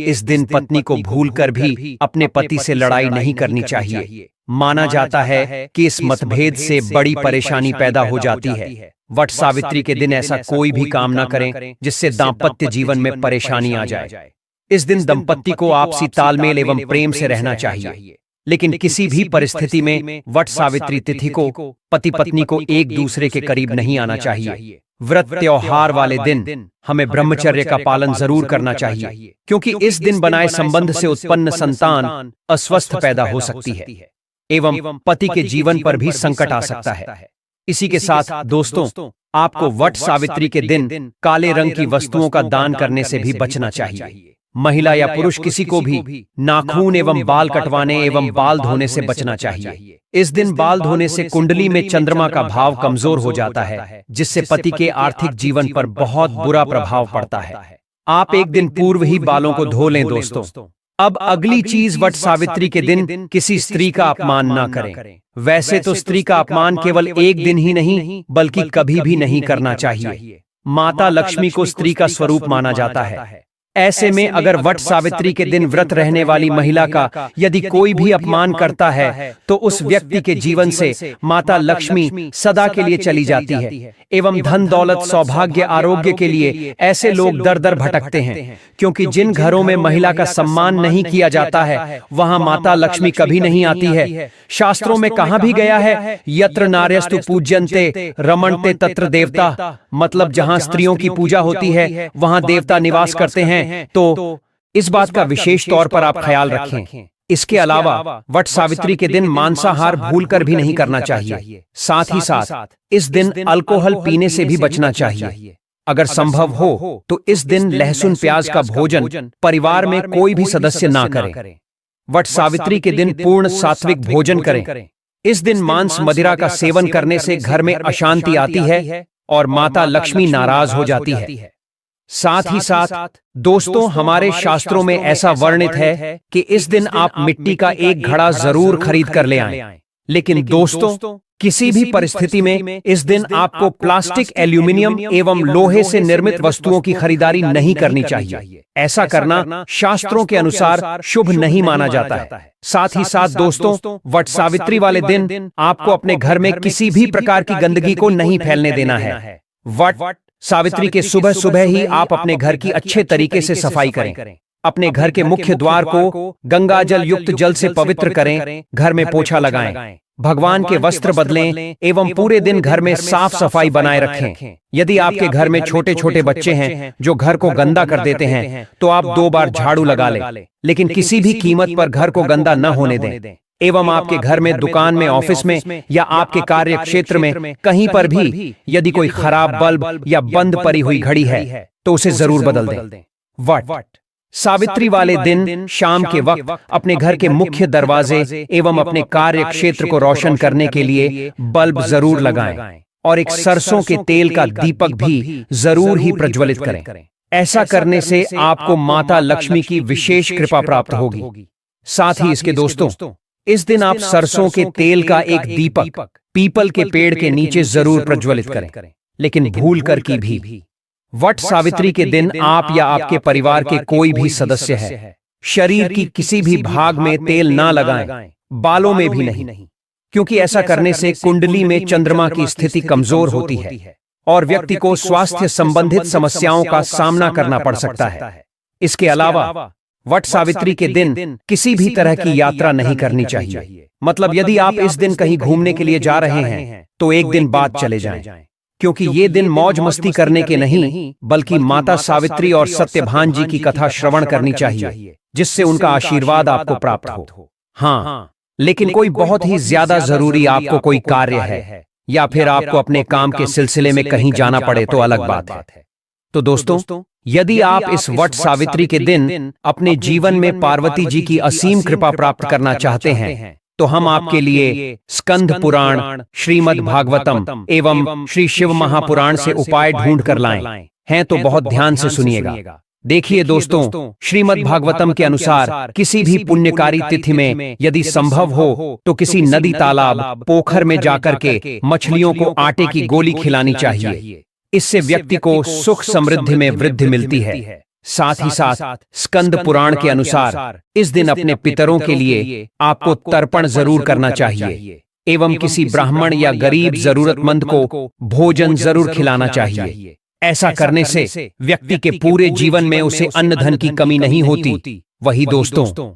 इस दिन पत्नी को भूलकर भी अपने पति से लड़ाई नहीं करनी चाहिए। माना जाता है कि इस मतभेद से बड़ी परेशानी पैदा हो जाती है। वट सावित्री के दिन ऐसा कोई भी काम न करें जिससे दाम्पत्य जीवन में परेशानी आ जाए। इस दिन दंपत्ति को आपसी तालमेल एवं प्रेम से रहना चाहिए। लेकिन किसी भी परिस्थिति में वट सावित्री तिथि को पति पत्नी को एक दूसरे के करीब नहीं आना चाहिए। व्रत त्योहार वाले दिन हमें ब्रह्मचर्य का पालन जरूर करना चाहिए, क्योंकि इस दिन बनाए संबंध से उत्पन्न संतान अस्वस्थ पैदा हो सकती है एवं पति के जीवन पर भी संकट आ सकता है। इसी के साथ दोस्तों, आपको वट सावित्री के दिन काले रंग की वस्तुओं का दान करने से भी बचना चाहिए। महिला या पुरुष किसी को भी नाखून एवं बाल कटवाने एवं बाल धोने से बचना चाहिए। इस दिन बाल धोने से कुंडली में चंद्रमा का भाव कमजोर हो जाता है, जिससे पति के आर्थिक जीवन पर बहुत बुरा प्रभाव पड़ता है। आप एक दिन पूर्व ही बालों को धो लें दोस्तों। अब अगली चीज, वट सावित्री के दिन किसी स्त्री का अपमान ना करें। वैसे तो स्त्री का अपमान केवल एक दिन ही नहीं बल्कि कभी भी नहीं करना चाहिए। माता लक्ष्मी को स्त्री का स्वरूप माना जाता है। ऐसे में अगर वट सावित्री के दिन व्रत रहने वाली महिला का यदि कोई भी अपमान करता है तो उस व्यक्ति के जीवन से माता लक्ष्मी सदा के लिए चली जाती है एवं धन दौलत, सौभाग्य, आरोग्य के लिए ऐसे लोग दर दर भटकते हैं। क्योंकि जिन घरों में महिला का सम्मान नहीं किया जाता है वहां माता लक्ष्मी कभी नहीं आती है। शास्त्रों में कहा भी गया है, यत्र नार्यस्तु पूज्यन्ते रमणते तत्र देवता, मतलब जहां स्त्रियों की पूजा होती है वहां देवता निवास करते हैं। तो इस बात का विशेष तौर पर आप ख्याल रखें। इसके अलावा वट सावित्री के दिन मांसाहार भूलकर भी नहीं करना चाहिए। साथ ही साथ इस दिन अल्कोहल पीने से भी बचना चाहिए। अगर संभव हो तो इस दिन लहसुन प्याज का भोजन परिवार में कोई भी सदस्य ना करे। वट सावित्री के दिन पूर्ण सात्विक भोजन करें। इस दिन मांस, मदिरा का सेवन करने से घर में अशांति आती है और माता लक्ष्मी नाराज हो जाती है। साथ ही साथ दोस्तों, हमारे शास्त्रों में ऐसा वर्णित है कि इस दिन आप मिट्टी का एक घड़ा जरूर खरीद कर ले आएं। लेकिन दोस्तों, किसी भी परिस्थिति में इस दिन आपको प्लास्टिक, एल्यूमिनियम एवं लोहे से निर्मित वस्तुओं की खरीदारी नहीं करनी चाहिए। ऐसा करना शास्त्रों के अनुसार शुभ नहीं माना जाता है। साथ ही साथ दोस्तों, वट सावित्री वाले दिन आपको अपने घर में किसी भी प्रकार की गंदगी को नहीं फैलने देना है। वट सावित्री के सुबह सुबह ही आप अपने घर की अच्छे तरीके से सफाई करें। अपने घर के मुख्य द्वार को गंगा जल युक्त जल से पवित्र करें। घर में पोछा लगाएं, भगवान के वस्त्र बदलें एवं पूरे दिन घर में साफ सफाई बनाए रखें। यदि आपके घर में छोटे छोटे बच्चे हैं जो घर को गंदा कर देते हैं तो आप 2 बार झाड़ू लगा लें, लेकिन किसी भी कीमत पर घर को गंदा न होने दें। एवं आपके घर में, दुकान में, ऑफिस में या आपके कार्य क्षेत्र में कहीं पर भी यदि कोई खराब बल्ब या बंद पड़ी हुई घड़ी है तो उसे जरूर बदल दें। वट सावित्री वाले दिन शाम के वक्त अपने घर के मुख्य दरवाजे एवं अपने कार्य क्षेत्र को रोशन करने के लिए बल्ब जरूर लगाएं और एक सरसों के तेल का दीपक भी जरूर ही प्रज्वलित करें। ऐसा करने से आपको माता लक्ष्मी की विशेष कृपा प्राप्त होगी। साथ ही इसके दोस्तों, इस दिन आप सरसों के तेल का एक दीपक पीपल के पेड़ के नीचे जरूर प्रज्वलित करें। लेकिन भूल कर की भी वट सावित्री के दिन आप या आपके परिवार के कोई भी सदस्य है शरीर की किसी भी भाग में तेल ना लगाएं, बालों में भी नहीं, क्योंकि ऐसा करने से कुंडली में चंद्रमा की स्थिति कमजोर होती है और व्यक्ति को स्वास्थ्य संबंधित समस्याओं का सामना करना पड़ सकता है। इसके अलावा वट सावित्री के दिन किसी भी तरह की यात्रा नहीं करनी चाहिए। मतलब यदि आप इस दिन कहीं घूमने के लिए जा रहे हैं तो एक दिन बाद चले जाएं, क्योंकि ये दिन मौज मस्ती करने के नहीं बल्कि माता सावित्री और सत्यभान जी की कथा श्रवण करनी चाहिए, जिससे उनका आशीर्वाद आपको प्राप्त हो। हाँ, लेकिन कोई बहुत ही ज्यादा जरूरी आपको कोई कार्य है या फिर आपको अपने काम के सिलसिले में कहीं जाना पड़े तो अलग बात है। तो दोस्तों, यदि आप इस वट सावित्री के दिन अपने जीवन में पार्वती जी की असीम कृपा प्राप्त करना चाहते हैं तो हम आपके लिए स्कंद पुराण, श्रीमद् भागवतम एवं श्री शिव महापुराण से उपाय ढूंढ कर लाए हैं, तो बहुत ध्यान से सुनिएगा। देखिए दोस्तों, श्रीमद् भागवतम के अनुसार किसी भी पुण्यकारी तिथि में यदि संभव हो तो किसी नदी, तालाब, पोखर में जाकर के मछलियों को आटे की गोली खिलानी चाहिए। इससे व्यक्ति को सुख समृद्धि में वृद्धि मिलती है। साथ ही साथ स्कंद पुराण के अनुसार इस दिन अपने पितरों के लिए आपको तर्पण जरूर करना चाहिए एवं किसी ब्राह्मण या गरीब जरूरतमंद को भोजन जरूर खिलाना चाहिए। ऐसा करने से व्यक्ति के पूरे जीवन में उसे अन्न धन की कमी नहीं होती। वही दोस्तों,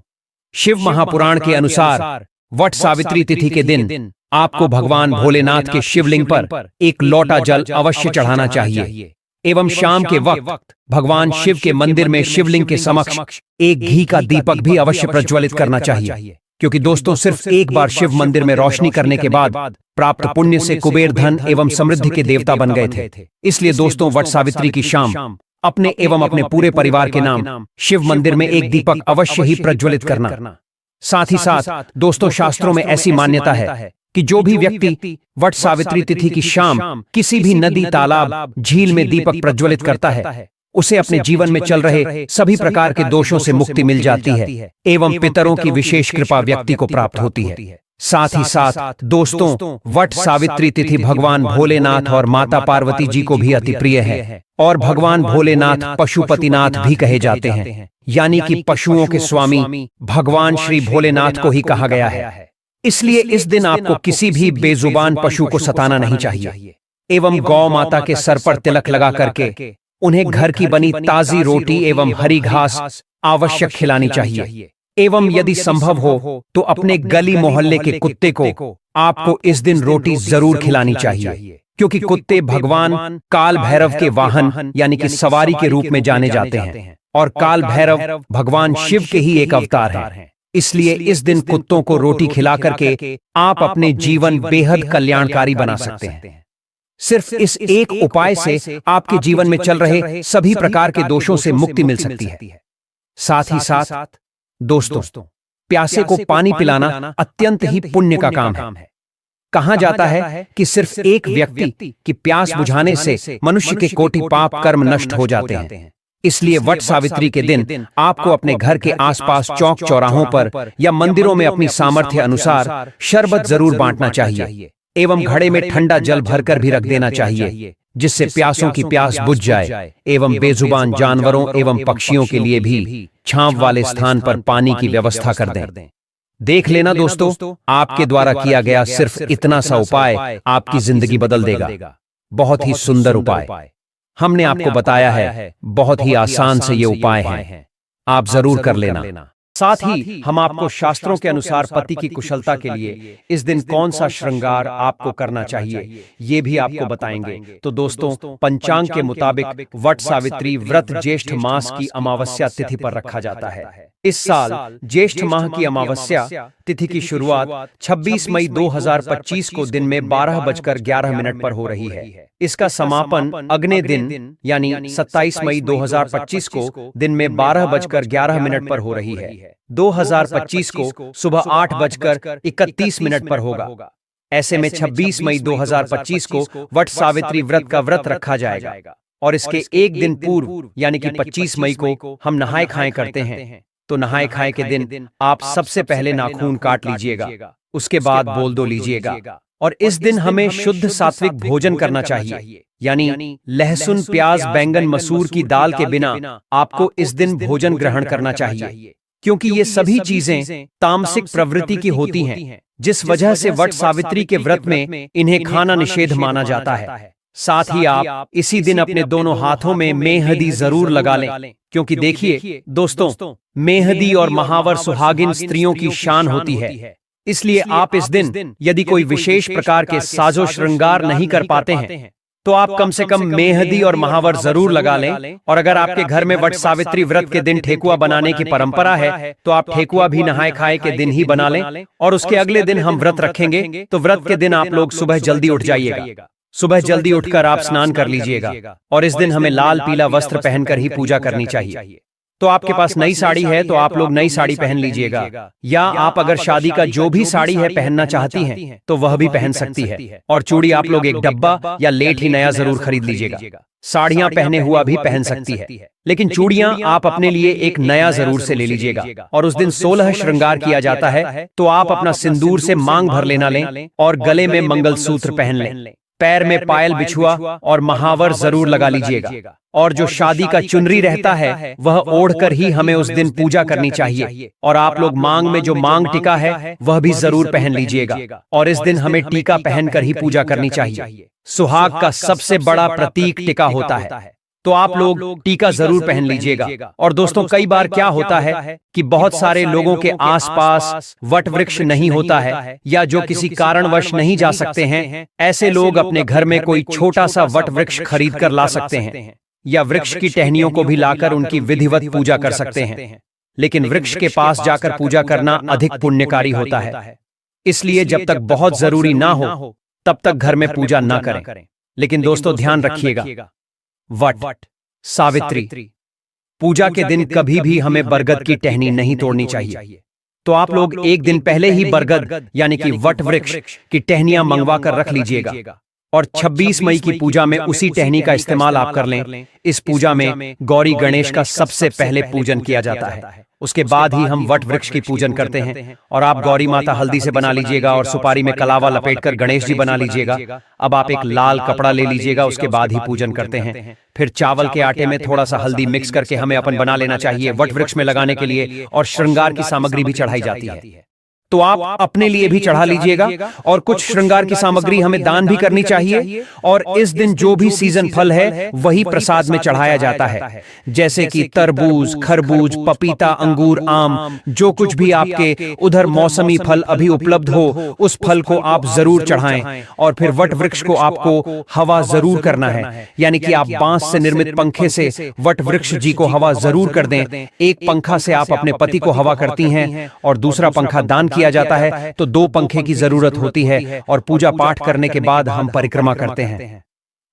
शिव महापुराण के अनुसार वट सावित्री तिथि के दिन आपको भगवान भोलेनाथ के शिवलिंग पर एक लोटा जल अवश्य चढ़ाना चाहिए एवं शाम के वक्त भगवान शिव के मंदिर में शिवलिंग के समक्ष एक घी का दीपक भी अवश्य प्रज्वलित करना चाहिए, क्योंकि दोस्तों सिर्फ एक बार शिव मंदिर में रोशनी करने के बाद प्राप्त पुण्य से कुबेर धन एवं समृद्धि के देवता बन गए थे। इसलिए दोस्तों, वट सावित्री की शाम अपने एवं अपने पूरे परिवार के नाम शिव मंदिर में एक दीपक अवश्य ही प्रज्वलित करना। साथ ही साथ दोस्तों, शास्त्रों में ऐसी मान्यता है कि जो भी व्यक्ति वट सावित्री तिथि की शाम किसी भी नदी, तालाब, झील में दीपक प्रज्वलित करता है, उसे अपने जीवन में चल रहे सभी प्रकार के दोषों से मुक्ति मिल जाती है एवं पितरों की विशेष कृपा व्यक्ति को प्राप्त होती है। साथ ही साथ दोस्तों, वट सावित्री तिथि भगवान भोलेनाथ और माता पार्वती जी को भी अति प्रिय है और भगवान भोलेनाथ पशुपतिनाथ भी कहे जाते हैं, यानी कि पशुओं के स्वामी भगवान श्री भोलेनाथ को ही कहा गया है। इसलिए इस दिन आपको किसी भी बेजुबान पशु को सताना नहीं चाहिए एवं गौ माता के सर पर तिलक लगा करके उन्हें घर की बनी ताजी रोटी एवं हरी घास आवश्यक खिलानी चाहिए एवं यदि संभव हो तो अपने गली मोहल्ले के कुत्ते को आपको इस दिन रोटी जरूर खिलानी चाहिए, क्योंकि कुत्ते भगवान काल भैरव के वाहन यानी कि सवारी के रूप में जाने जाते हैं और काल भैरव भगवान शिव के ही एक अवतार हैं। इसलिए इस दिन कुत्तों को रोटी खिला करके आप अपने जीवन बेहद कल्याणकारी बना सकते हैं। सिर्फ इस एक उपाय से आपके जीवन में चल रहे सभी प्रकार के दोषों से मुक्ति मिल सकती है। साथ ही साथ दोस्तों, प्यासे को पानी पिलाना अत्यंत ही पुण्य का काम है। कहा जाता है कि सिर्फ एक व्यक्ति की प्यास बुझाने से मनुष्य के कोटि पाप कर्म नष्ट हो जाते हैं। इसलिए वट सावित्री के दिन आपको अपने घर के आसपास चौक चौराहों पर या मंदिरों में अपनी सामर्थ्य अनुसार शरबत जरूर बांटना चाहिए एवं घड़े में ठंडा जल भरकर भी रख देना चाहिए, जिससे प्यासों की प्यास बुझ जाए एवं बेजुबान जानवरों एवं पक्षियों के लिए भी छांव वाले स्थान पर पानी की व्यवस्था कर दें। देख लेना दोस्तों, आपके द्वारा किया गया सिर्फ इतना सा उपाय आपकी जिंदगी बदल देगा। बहुत ही सुंदर उपाय हमने आपको बताया है, बहुत ही आसान से ये उपाय हैं, आप जरूर कर लेना। साथ ही हम आपको शास्त्रों के अनुसार पति की कुशलता के लिए इस दिन कौन सा श्रृंगार आपको करना चाहिए ये भी आपको बताएंगे। तो दोस्तों, पंचांग के मुताबिक वट सावित्री व्रत ज्येष्ठ मास की अमावस्या तिथि पर रखा जाता है। इस साल ज्येष्ठ माह की अमावस्या तिथि की शुरुआत 26 मई 2025 को दिन में 12:11 पर हो रही है। इसका समापन अगले दिन यानी 27 मई 2025 को दिन में 12:11 पर हो रही है। 2025 को सुबह 8:31 पर होगा। ऐसे में 26 मई 2025 को वट सावित्री व्रत का व्रत रखा जाएगा और इसके एक दिन पूर्व यानी कि 25 मई को हम नहाए खाए करते हैं। तो नहाए खाए के दिन आप सबसे पहले नाखून काट लीजिएगा, उसके बाद बोल दो लीजिएगा। और इस दिन हमें शुद्ध सात्विक भोजन करना चाहिए, यानी लहसुन, प्याज, बैंगन, मसूर की दाल के बिना आपको इस दिन भोजन ग्रहण करना चाहिए, क्योंकि ये सभी चीजें तामसिक प्रवृत्ति की होती हैं, जिस वजह से वट सावित्री के व्रत में इन्हें खाना निषेध माना जाता है। साथ ही आप इसी दिन अपने दोनों हाथों में मेहंदी जरूर लगा लें, क्योंकि देखिए दोस्तों, मेहंदी और महावर सुहागिन स्त्रियों की शान होती है। इसलिए आप इस दिन यदि कोई विशेष प्रकार के साजो श्रृंगार नहीं कर पाते हैं तो आप कम से कम मेहंदी और महावर जरूर लगा लें। और अगर आपके घर में वट सावित्री व्रत के दिन ठेकुआ बनाने की परंपरा है तो आप ठेकुआ भी नहाए खाए के दिन ही बना लें। और उसके अगले दिन हम व्रत रखेंगे, तो व्रत के दिन आप लोग सुबह जल्दी उठ जाइएगा। सुबह जल्दी उठकर आप स्नान कर लीजिएगा और इस दिन हमें लाल पीला वस्त्र पहनकर ही पूजा करनी चाहिए। तो आपके पास नई साड़ी है तो आप लोग नई साड़ी पहन लीजिएगा, या आप अगर शादी का जो भी साड़ी है पहनना चाहती हैं तो वह भी पहन सकती है। और चूड़ी आप लोग एक डब्बा या लेट ही नया जरूर खरीद लीजिएगा। साड़ियां पहने हुआ भी पहन सकती है, लेकिन चूड़ियां आप अपने लिए एक नया जरूर से ले लीजिएगा। और उस दिन 16 श्रृंगार किया जाता है, तो आप अपना सिंदूर से मांग भर लेना लें और गले में मंगलसूत्र पहन लें। पैर में पायल बिछुआ और महावर जरूर लगा लीजिएगा। और जो शादी का चुनरी रहता है वह ओढ़कर ही हमें उस दिन पूजा करनी चाहिए। और आप लोग मांग में जो मांग टीका है वह भी जरूर पहन लीजिएगा। और इस दिन हमें टीका पहनकर ही पूजा करनी चाहिए। सुहाग का सबसे बड़ा प्रतीक टीका होता है, तो आप लोग टीका जरूर पहन लीजिएगा। और दोस्तों, कई बार क्या होता है कि बहुत सारे लोगों के आसपास वट वृक्ष नहीं होता है, या जो किसी कारणवश नहीं जा सकते हैं, ऐसे लोग अपने घर में कोई छोटा सा वट वृक्ष खरीद कर ला सकते हैं, या वृक्ष की टहनियों को भी लाकर उनकी विधिवत पूजा कर सकते हैं। लेकिन वृक्ष के पास जाकर पूजा करना अधिक पुण्यकारी होता है, इसलिए जब तक बहुत जरूरी ना हो तब तक घर में पूजा ना करें। लेकिन दोस्तों, ध्यान रखिएगा, वट सावित्री पूजा के दिन कभी भी हमें बरगद की टहनी नहीं तोड़नी चाहिए। तो आप लोग एक दिन पहले ही बरगद यानी कि वट वृक्ष की टहनियां मंगवा कर रख लीजिएगा। और 26 मई की पूजा में उसी टहनी का इस्तेमाल आप कर लें। इस पूजा में गौरी गणेश का सबसे पहले पूजन किया जाता है, उसके बाद ही हम वट वृक्ष की पूजन करते हैं। और आप गौरी माता हल्दी से बना लीजिएगा और सुपारी में कलावा लपेटकर गणेश जी बना लीजिएगा। अब आप एक लाल कपड़ा ले लीजिएगा, उसके बाद ही पूजन करते हैं। फिर चावल के आटे में थोड़ा सा हल्दी मिक्स करके हमें अपन बना लेना चाहिए वट वृक्ष में लगाने के लिए। और श्रृंगार की सामग्री भी चढ़ाई जाती है, तो आप अपने लिए भी चढ़ा लीजिएगा। और कुछ श्रृंगार की सामग्री हमें दान भी करनी चाहिए। और इस दिन जो भी सीजन फल है वही प्रसाद में चढ़ाया जाता है, जैसे कि तरबूज, खरबूज, पपीता, अंगूर, आम, जो कुछ भी आपके उधर मौसमी फल अभी उपलब्ध हो उस फल को आप जरूर चढ़ाएं। और फिर वट वृक्ष को आपको हवा जरूर करना है, यानी कि आप बांस से निर्मित पंखे से वट वृक्ष जी को हवा जरूर कर दें। एक पंखा से आप अपने पति को हवा करती हैं और दूसरा पंखा दान किया जाता है, तो 2 पंखे की जरूरत होती है। और पूजा पाठ करने के बाद हम परिक्रमा करते हैं।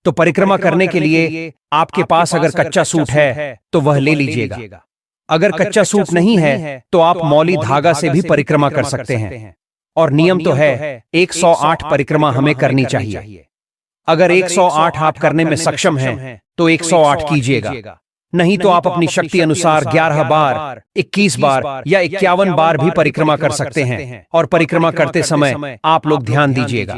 तो परिक्रमा करने के लिए आपके पास अगर कच्चा सूट है तो वह ले लीजिएगा। अगर कच्चा सूट नहीं है तो आप मौली धागा से भी परिक्रमा कर सकते हैं। और नियम तो है 108 परिक्रमा हमें करनी चाहिए। अगर 108 आप करने में सक्षम हैं तो 108 कीजिएगा, नहीं तो आप अपनी शक्ति अनुसार 11 बार, 21 बार या 51 बार भी परिक्रमा कर सकते हैं। और परिक्रमा करते समय आप लोग ध्यान दीजिएगा,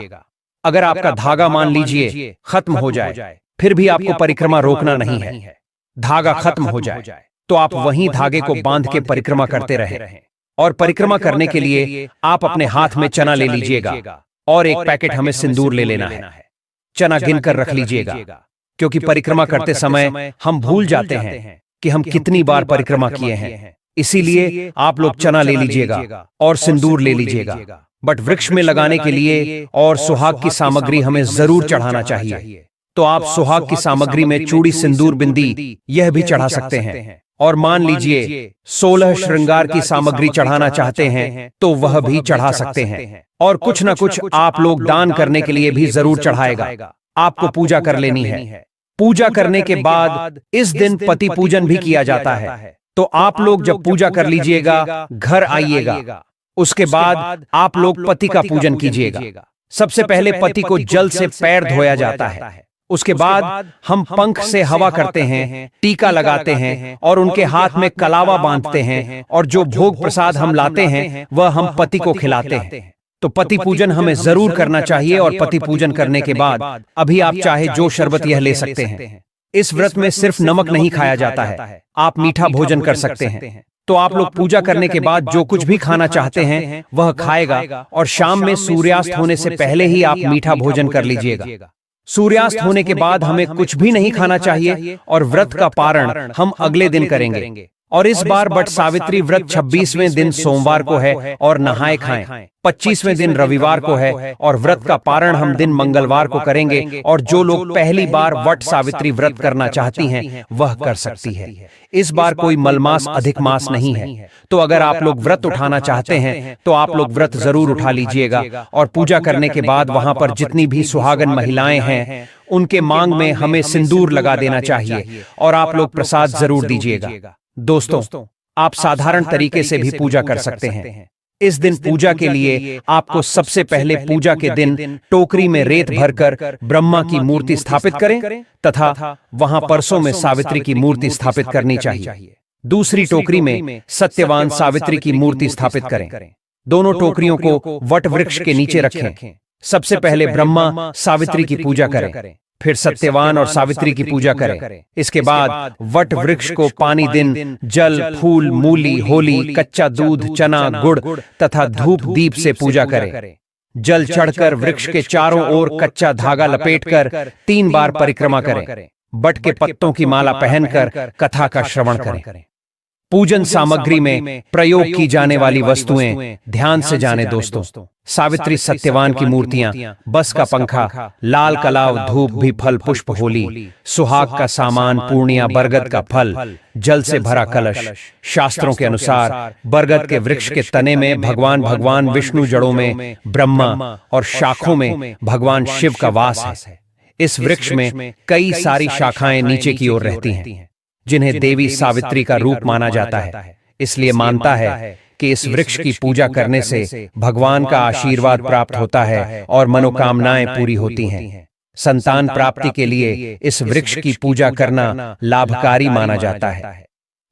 अगर आपका धागा मान लीजिए खत्म हो जाए, फिर भी आपको परिक्रमा रोकना नहीं है। धागा खत्म हो जाए तो आप वहीं धागे को बांध के परिक्रमा करते रहें। और परिक्रमा करने के लिए आप अपने हाथ में चना ले लीजिएगा और एक पैकेट हमें सिंदूर ले लेना है। चना गिनकर रख लीजिएगा, क्योंकि परिक्रमा करते समय हम भूल जाते हैं कि हम कितनी बार परिक्रमा किए हैं। इसीलिए आप लोग चना ले लीजिएगा और सिंदूर ले लीजिएगा। बट वृक्ष में लगाने के लिए और सुहाग की सामग्री हमें जरूर चढ़ाना चाहिए। तो आप सुहाग की सामग्री में चूड़ी, सिंदूर, बिंदी यह भी चढ़ा सकते हैं। और मान लीजिए 16 श्रृंगार की सामग्री चढ़ाना चाहते हैं तो वह भी चढ़ा सकते हैं। और कुछ न कुछ आप लोग दान करने के लिए भी जरूर चढ़ाएगा। आपको पूजा कर लेनी है। पूजा करने के बाद इस दिन पति पूजन भी किया जाता है। तो आप लोग जब पूजा कर लीजिएगा, घर आइएगा, उसके बाद आप लोग पति का पूजन कीजिएगा। सबसे पहले पति को जल से पैर धोया जाता है। उसके बाद हम पंख से हवा करते हैं, टीका लगाते हैं और उनके हाथ में कलावा बांधते हैं। और जो भोग प्रसाद हम लाते हैं वह हम पति को खिलाते हैं। तो पति पूजन हमें जरूर करना चाहिए। और पति पूजन करने के बाद अभी आप चाहे जो शरबत यह ले सकते हैं। इस व्रत में सिर्फ नमक नहीं खाया जाता है, आप मीठा भोजन कर सकते हैं। तो आप लोग पूजा करने के बाद जो कुछ भी खाना चाहते हैं वह खाएगा। और शाम में सूर्यास्त होने से पहले ही आप मीठा भोजन कर लीजिएगा। सूर्यास्त होने के बाद हमें कुछ भी नहीं खाना चाहिए और व्रत का पारण हम अगले दिन करेंगे। और इस बार वट सावित्री व्रत 26वें दिन सोमवार को है और नहाए खाएं। 25वें दिन रविवार को है और व्रत का पारण हम दिन मंगलवार को करेंगे। और जो लोग पहली बार वट सावित्री व्रत करना चाहती हैं वह कर सकती है। इस बार कोई मलमास अधिक मास नहीं है, तो अगर आप लोग व्रत उठाना चाहते हैं तो आप लोग व्रत जरूर उठा लीजिएगा। और पूजा करने के बाद वहां पर जितनी भी सुहागन महिलाएं हैं उनके मांग में हमें सिंदूर लगा देना चाहिए और आप लोग प्रसाद जरूर दीजिएगा। दोस्तों, आप साधारण तरीके से भी पूजा कर सकते हैं। इस दिन पूजा के लिए आपको सबसे पहले पूजा के दिन टोकरी में रेत भरकर ब्रह्मा की मूर्ति स्थापित करें तथा वहां परसों में सावित्री की मूर्ति स्थापित करनी चाहिए। दूसरी टोकरी में सत्यवान सावित्री की मूर्ति स्थापित करें। दोनों टोकरियों को वट वृक्ष के नीचे रखें। सबसे पहले ब्रह्मा सावित्री की पूजा करें, फिर सत्यवान और सावित्री की पूजा करें। इसके बाद वट वृक्ष को पानी दिन जल, फूल, मूली, होली, कच्चा दूध, चना, गुड़ तथा धूप दीप से पूजा करें। जल चढ़कर वृक्ष के चारों ओर कच्चा धागा लपेटकर 3 बार परिक्रमा करें। बट के पत्तों की माला पहनकर कथा का श्रवण करें। पूजन सामग्री में प्रयोग की जाने वाली वस्तुएं ध्यान से जाने दोस्तों। सावित्री सत्यवान की मूर्तियां, बस का पंखा, लाल कलाव, धूप भी, फल पुष्प, होली, सुहाग का सामान, पूर्णिया, बरगद का फल, जल से भरा कलश। शास्त्रों के अनुसार बरगद के वृक्ष के तने में भगवान विष्णु, जड़ों में ब्रह्मा और शाखों में भगवान शिव का वास है। इस वृक्ष में कई सारी शाखाएं नीचे की ओर रहती हैं जिन्हें देवी सावित्री का रूप माना जाता है। इसलिए मानता है कि इस वृक्ष की पूजा करने से भगवान का आशीर्वाद प्राप्त होता है और मनोकामनाएं पूरी होती हैं। संतान प्राप्ति के लिए इस वृक्ष की पूजा करना लाभकारी माना जाता है।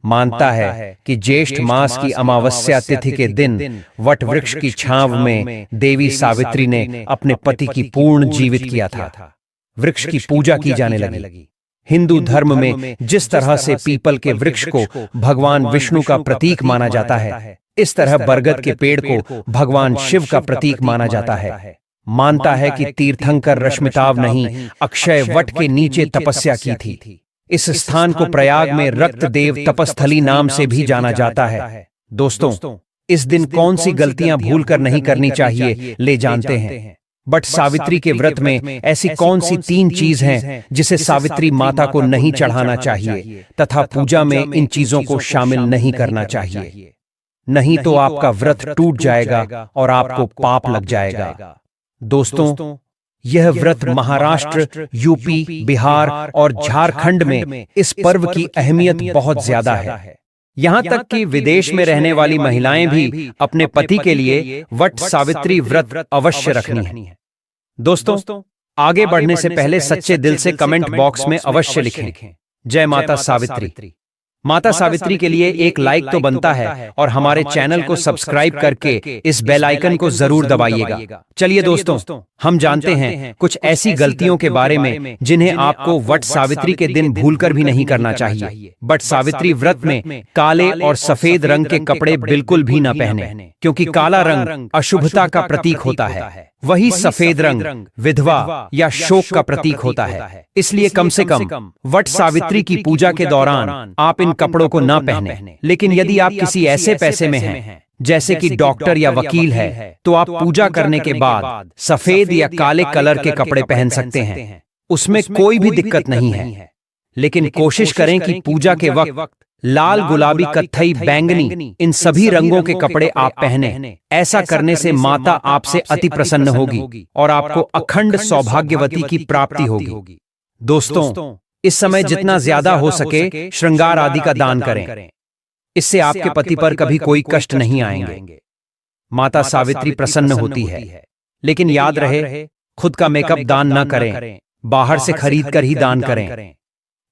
मानता है कि ज्येष्ठ मास की अमावस्या तिथि के दिन वट वृक्ष की छांव में देवी सावित्री ने अपने पति की पूर्ण जीवित किया था। वृक्ष की पूजा की जाने लगी। हिंदू धर्म में जिस तरह से पीपल के वृक्ष को भगवान विष्णु का प्रतीक माना जाता है, इस तरह बरगद के पेड़ को भगवान शिव का प्रतीक माना जाता है। मानता है कि तीर्थंकर रश्मिताव नहीं, अक्षय वट के नीचे तपस्या की थी। इस स्थान को प्रयाग में रक्त देव तपस्थली नाम से भी जाना जाता है। दोस्तों, इस दिन कौन सी गलतियां भूलकर नहीं करनी चाहिए ले जानते हैं। बट सावित्री के व्रत में ऐसी कौन सी 3 चीज हैं जिसे सावित्री माता को नहीं चढ़ाना चाहिए तथा पूजा में इन चीजों को शामिल नहीं करना चाहिए, नहीं तो आपका व्रत टूट जाएगा और आपको पाप लग जाएगा। दोस्तों, यह व्रत महाराष्ट्र, यूपी, बिहार और झारखंड में इस पर्व की अहमियत बहुत ज्यादा है। यहाँ तक कि विदेश में रहने वाली महिलाएं भी अपने पति के लिए वट सावित्री व्रत अवश्य रखनी है। दोस्तों, आगे बढ़ने से पहले सच्चे दिल से कमेंट बॉक्स में अवश्य लिखें, जय माता सावित्री। माता सावित्री के लिए एक लाइक तो बनता है और हमारे चैनल को सब्सक्राइब करके इस बेल आइकन को जरूर दबाइएगा। चलिए दोस्तों, हम जानते हैं कुछ ऐसी गलतियों के बारे में जिन्हें आपको वट सावित्री के दिन भूलकर भी नहीं करना चाहिए। बट सावित्री व्रत में काले और सफेद रंग के कपड़े बिल्कुल भी न पहने, क्योंकि काला रंग अशुभता का प्रतीक होता है, वही सफेद रंग विधवा या शोक का प्रतीक होता है। इसलिए कम से कम वट सावित्री की पूजा के दौरान आप इन कपड़ों को न पहने। लेकिन यदि आप किसी ऐसे पैसे में हैं जैसे कि डॉक्टर या वकील है, तो आप पूजा करने के बाद सफेद या काले कलर के कपड़े पहन सकते हैं, उसमें कोई भी दिक्कत नहीं है। लेकिन कोशिश करें कि पूजा के वक्त लाल, गुलाबी, कत्थई, बैंगनी इन सभी रंगों के कपड़े आप पहने। ऐसा करने से माता आपसे अति प्रसन्न होगी और आपको अखंड सौभाग्यवती की प्राप्ति होगी। दोस्तों, इस समय जितना ज्यादा हो सके श्रृंगार आदि का दान करें, इससे आपके पति पर कभी कोई कष्ट नहीं आएंगे। माता सावित्री प्रसन्न होती है। लेकिन याद रहे, खुद का मेकअप दान न करें, बाहर से खरीद कर ही दान करें।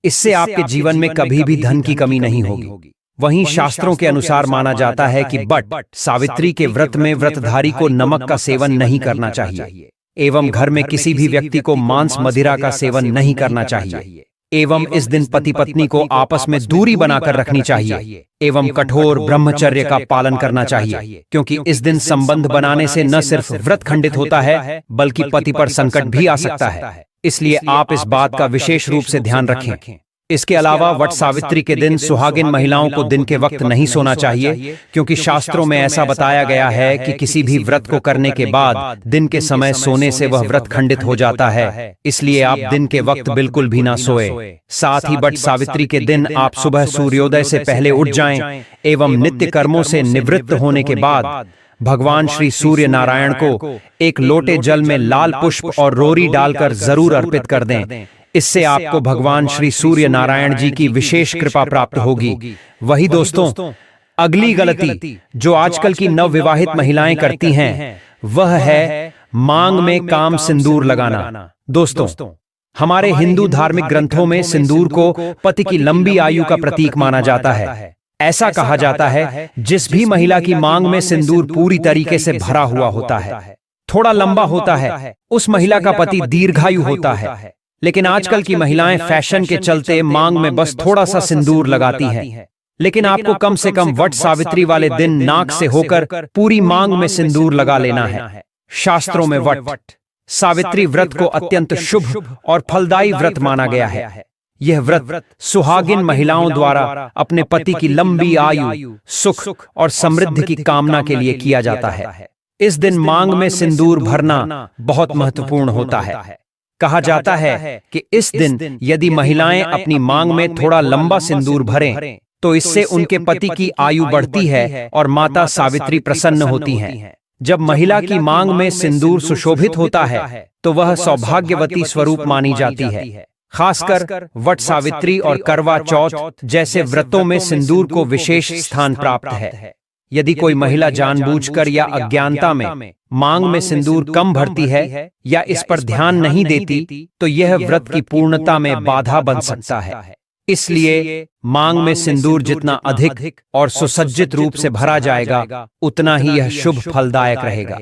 इससे आपके जीवन में कभी भी धन की कमी नहीं होगी। वहीं शास्त्रों के अनुसार माना जाता है कि बट सावित्री के व्रत में व्रतधारी को नमक का सेवन नहीं करना चाहिए, एवं घर में किसी भी व्यक्ति को मांस मदिरा का सेवन नहीं करना चाहिए, एवं इस दिन पति पत्नी को आपस में दूरी बनाकर रखनी चाहिए, एवं कठोर ब्रह्मचर्य का पालन करना चाहिए, क्योंकि इस दिन संबंध बनाने से न सिर्फ व्रत खंडित होता है बल्कि पति पर संकट भी आ सकता है। इसलिए आप इस बात का विशेष रूप से ध्यान रखें। इसके अलावा वट सावित्री के दिन सुहागिन महिलाओं को दिन के वक्त नहीं सोना चाहिए, क्योंकि शास्त्रों में ऐसा बताया गया है कि किसी भी व्रत को करने के बाद दिन के समय सोने से वह व्रत खंडित हो जाता है। इसलिए आप दिन के वक्त बिल्कुल भी ना सोए। साथ ही वट सावित्री के दिन आप सुबह सूर्योदय से पहले उठ जाएं एवं नित्य कर्मों से निवृत्त होने के बाद भगवान श्री सूर्य नारायण को एक लोटे जल में लाल पुष्प और रोरी डालकर जरूर अर्पित कर दें। इससे आपको भगवान श्री सूर्य नारायण जी की विशेष कृपा प्राप्त होगी। वही दोस्तों, अगली गलती जो आजकल की नवविवाहित महिलाएं करती हैं, वह है मांग में काम सिंदूर लगाना। दोस्तों, हमारे हिंदू धार्मिक ग्रंथों में सिंदूर को पति की लंबी आयु का प्रतीक माना जाता है। ऐसा कहा जाता है, जिस भी महिला की मांग में सिंदूर पूरी तरीके से भरा हुआ होता है, थोड़ा लंबा होता है, उस महिला का पति दीर्घायु होता है। लेकिन आजकल की महिलाएं फैशन के चलते मांग में बस थोड़ा सा सिंदूर लगाती हैं। लेकिन आपको कम से कम वट सावित्री वाले दिन नाक से होकर पूरी मांग में सिंदूर लगा लेना है। शास्त्रों में वट सावित्री व्रत को अत्यंत शुभ और फलदायी व्रत माना गया है। यह व्रत सुहागिन महिलाओं द्वारा अपने पति की लंबी आयु, सुख और समृद्धि की कामना के लिए किया जाता है। इस दिन मांग में सिंदूर भरना बहुत महत्वपूर्ण होता है। कहा जाता है कि इस दिन यदि महिलाएं अपनी मांग में थोड़ा लंबा सिंदूर भरें, तो इससे उनके पति की आयु बढ़ती है और माता सावित्री प्रसन्न होती हैं। जब महिला की मांग में सिंदूर सुशोभित होता है, तो वह सौभाग्यवती स्वरूप मानी जाती है। खासकर वट सावित्री और करवा चौथ जैसे व्रतों में सिंदूर को विशेष स्थान प्राप्त है। यदि कोई महिला जानबूझकर या अज्ञानता में मांग में सिंदूर कम भरती है या इस पर ध्यान नहीं देती, तो यह व्रत की पूर्णता में बाधा बन सकता है। इसलिए मांग में सिंदूर जितना अधिक और सुसज्जित रूप से भरा जाएगा, उतना ही यह शुभ फलदायक रहेगा।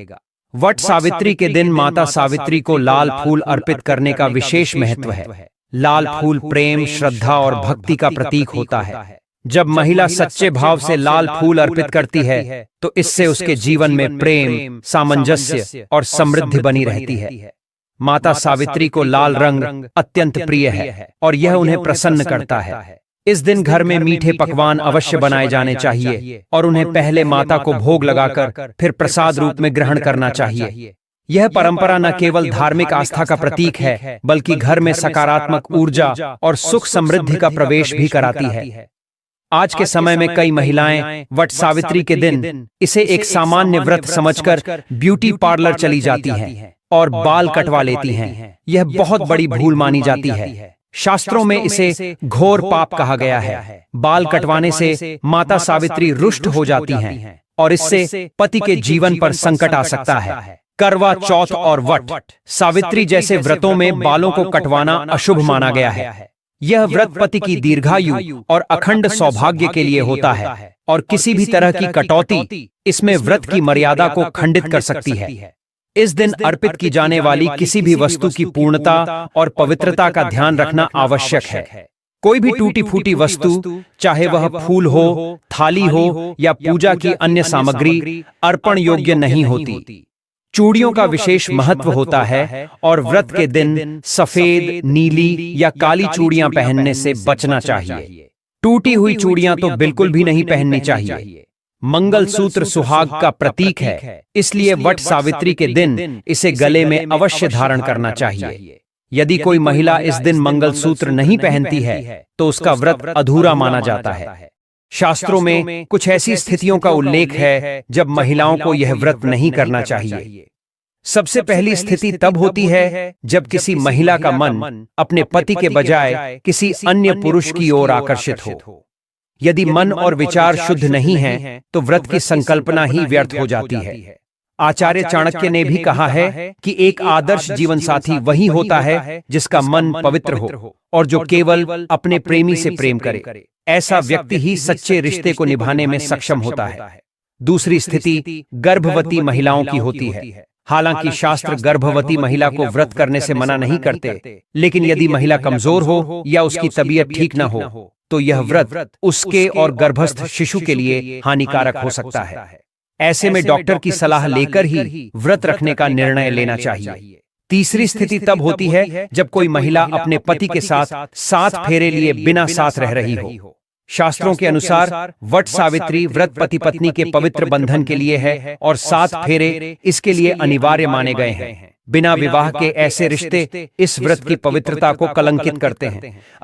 वट सावित्री के दिन माता सावित्री को लाल फूल अर्पित करने का विशेष महत्व है। लाल फूल प्रेम, श्रद्धा और भक्ति का प्रतीक होता है। जब महिला सच्चे भाव से लाल फूल अर्पित करती है, तो इससे उसके जीवन में प्रेम, सामंजस्य और समृद्धि बनी रहती है। माता सावित्री को लाल रंग अत्यंत प्रिय है और यह उन्हें प्रसन्न करता है। इस दिन घर में मीठे पकवान अवश्य बनाए जाने चाहिए और उन्हें पहले माता को भोग लगाकर फिर प्रसाद रूप में ग्रहण करना चाहिए। यह परंपरा न केवल धार्मिक आस्था का प्रतीक है, बल्कि घर में सकारात्मक ऊर्जा और सुख समृद्धि का प्रवेश भी कराती है। आज के समय में कई महिलाएं वट सावित्री के दिन इसे एक सामान्य व्रत समझकर ब्यूटी पार्लर चली जाती हैं और बाल कटवा लेती हैं। यह बहुत बड़ी भूल मानी जाती है। शास्त्रों में इसे घोर पाप कहा गया है। बाल कटवाने से माता सावित्री रुष्ट हो जाती हैं और इससे पति के जीवन पर संकट आ सकता है। करवा चौथ और वट सावित्री जैसे व्रतों में बालों को कटवाना अशुभ माना गया है। यह व्रत पति की दीर्घायु और अखंड सौभाग्य के लिए होता है और किसी भी तरह की कटौती इसमें व्रत की मर्यादा को खंडित कर सकती है। इस दिन अर्पित की जाने वाली किसी भी वस्तु की पूर्णता और पवित्रता का ध्यान रखना आवश्यक है। कोई भी टूटी फूटी वस्तु, चाहे वह फूल हो, थाली हो या पूजा की अन्य सामग्री, अर्पण योग्य नहीं होती। चूड़ियों का विशेष महत्व होता है और व्रत के दिन सफेद, नीली या काली चूड़ियां पहनने से बचना चाहिए। टूटी हुई चूड़ियां तो बिल्कुल भी नहीं पहननी चाहिए। मंगल सूत्र सुहाग का प्रतीक है, इसलिए वट सावित्री के दिन इसे गले में अवश्य धारण करना चाहिए। यदि कोई महिला इस दिन मंगल सूत्र नहीं पहनती है, तो उसका व्रत अधूरा माना जाता है। शास्त्रों में कुछ ऐसी स्थितियों का उल्लेख है जब महिलाओं को यह व्रत नहीं करना चाहिए। सबसे पहली स्थिति तब होती है जब किसी महिला का मन अपने पति के बजाय किसी अन्य पुरुष की ओर आकर्षित हो। यदि मन और विचार शुद्ध नहीं हैं, तो व्रत की संकल्पना ही व्यर्थ हो जाती है। आचार्य चाणक्य ने भी कहा है कि एक आदर्श जीवन साथी वही होता है जिसका मन पवित्र हो और जो केवल अपने प्रेमी से प्रेम करे। ऐसा व्यक्ति ही सच्चे रिश्ते को निभाने में सक्षम होता है। दूसरी स्थिति गर्भवती महिलाओं की होती है। हालांकि शास्त्र गर्भवती महिला को व्रत करने से मना नहीं करते, लेकिन यदि महिला कमजोर हो या उसकी तबीयत ठीक न हो, तो यह व्रत उसके और गर्भस्थ शिशु के लिए हानिकारक हो सकता है। ऐसे में डॉक्टर की सलाह लेकर ही व्रत रखने का निर्णय लेना चाहिए। तीसरी स्थिति तब होती है जब कोई महिला अपने पति के साथ 7 फेरे लिए बिना साथ रह रही हो। शास्त्रों के अनुसार वट सावित्री व्रत पति पत्नी के पवित्र बंधन के लिए है और 7 फेरे इसके लिए अनिवार्य माने गए हैं। बिना विवाह के ऐसे रिश्ते इस व्रत की पवित्रता को कलंकित करते हैं।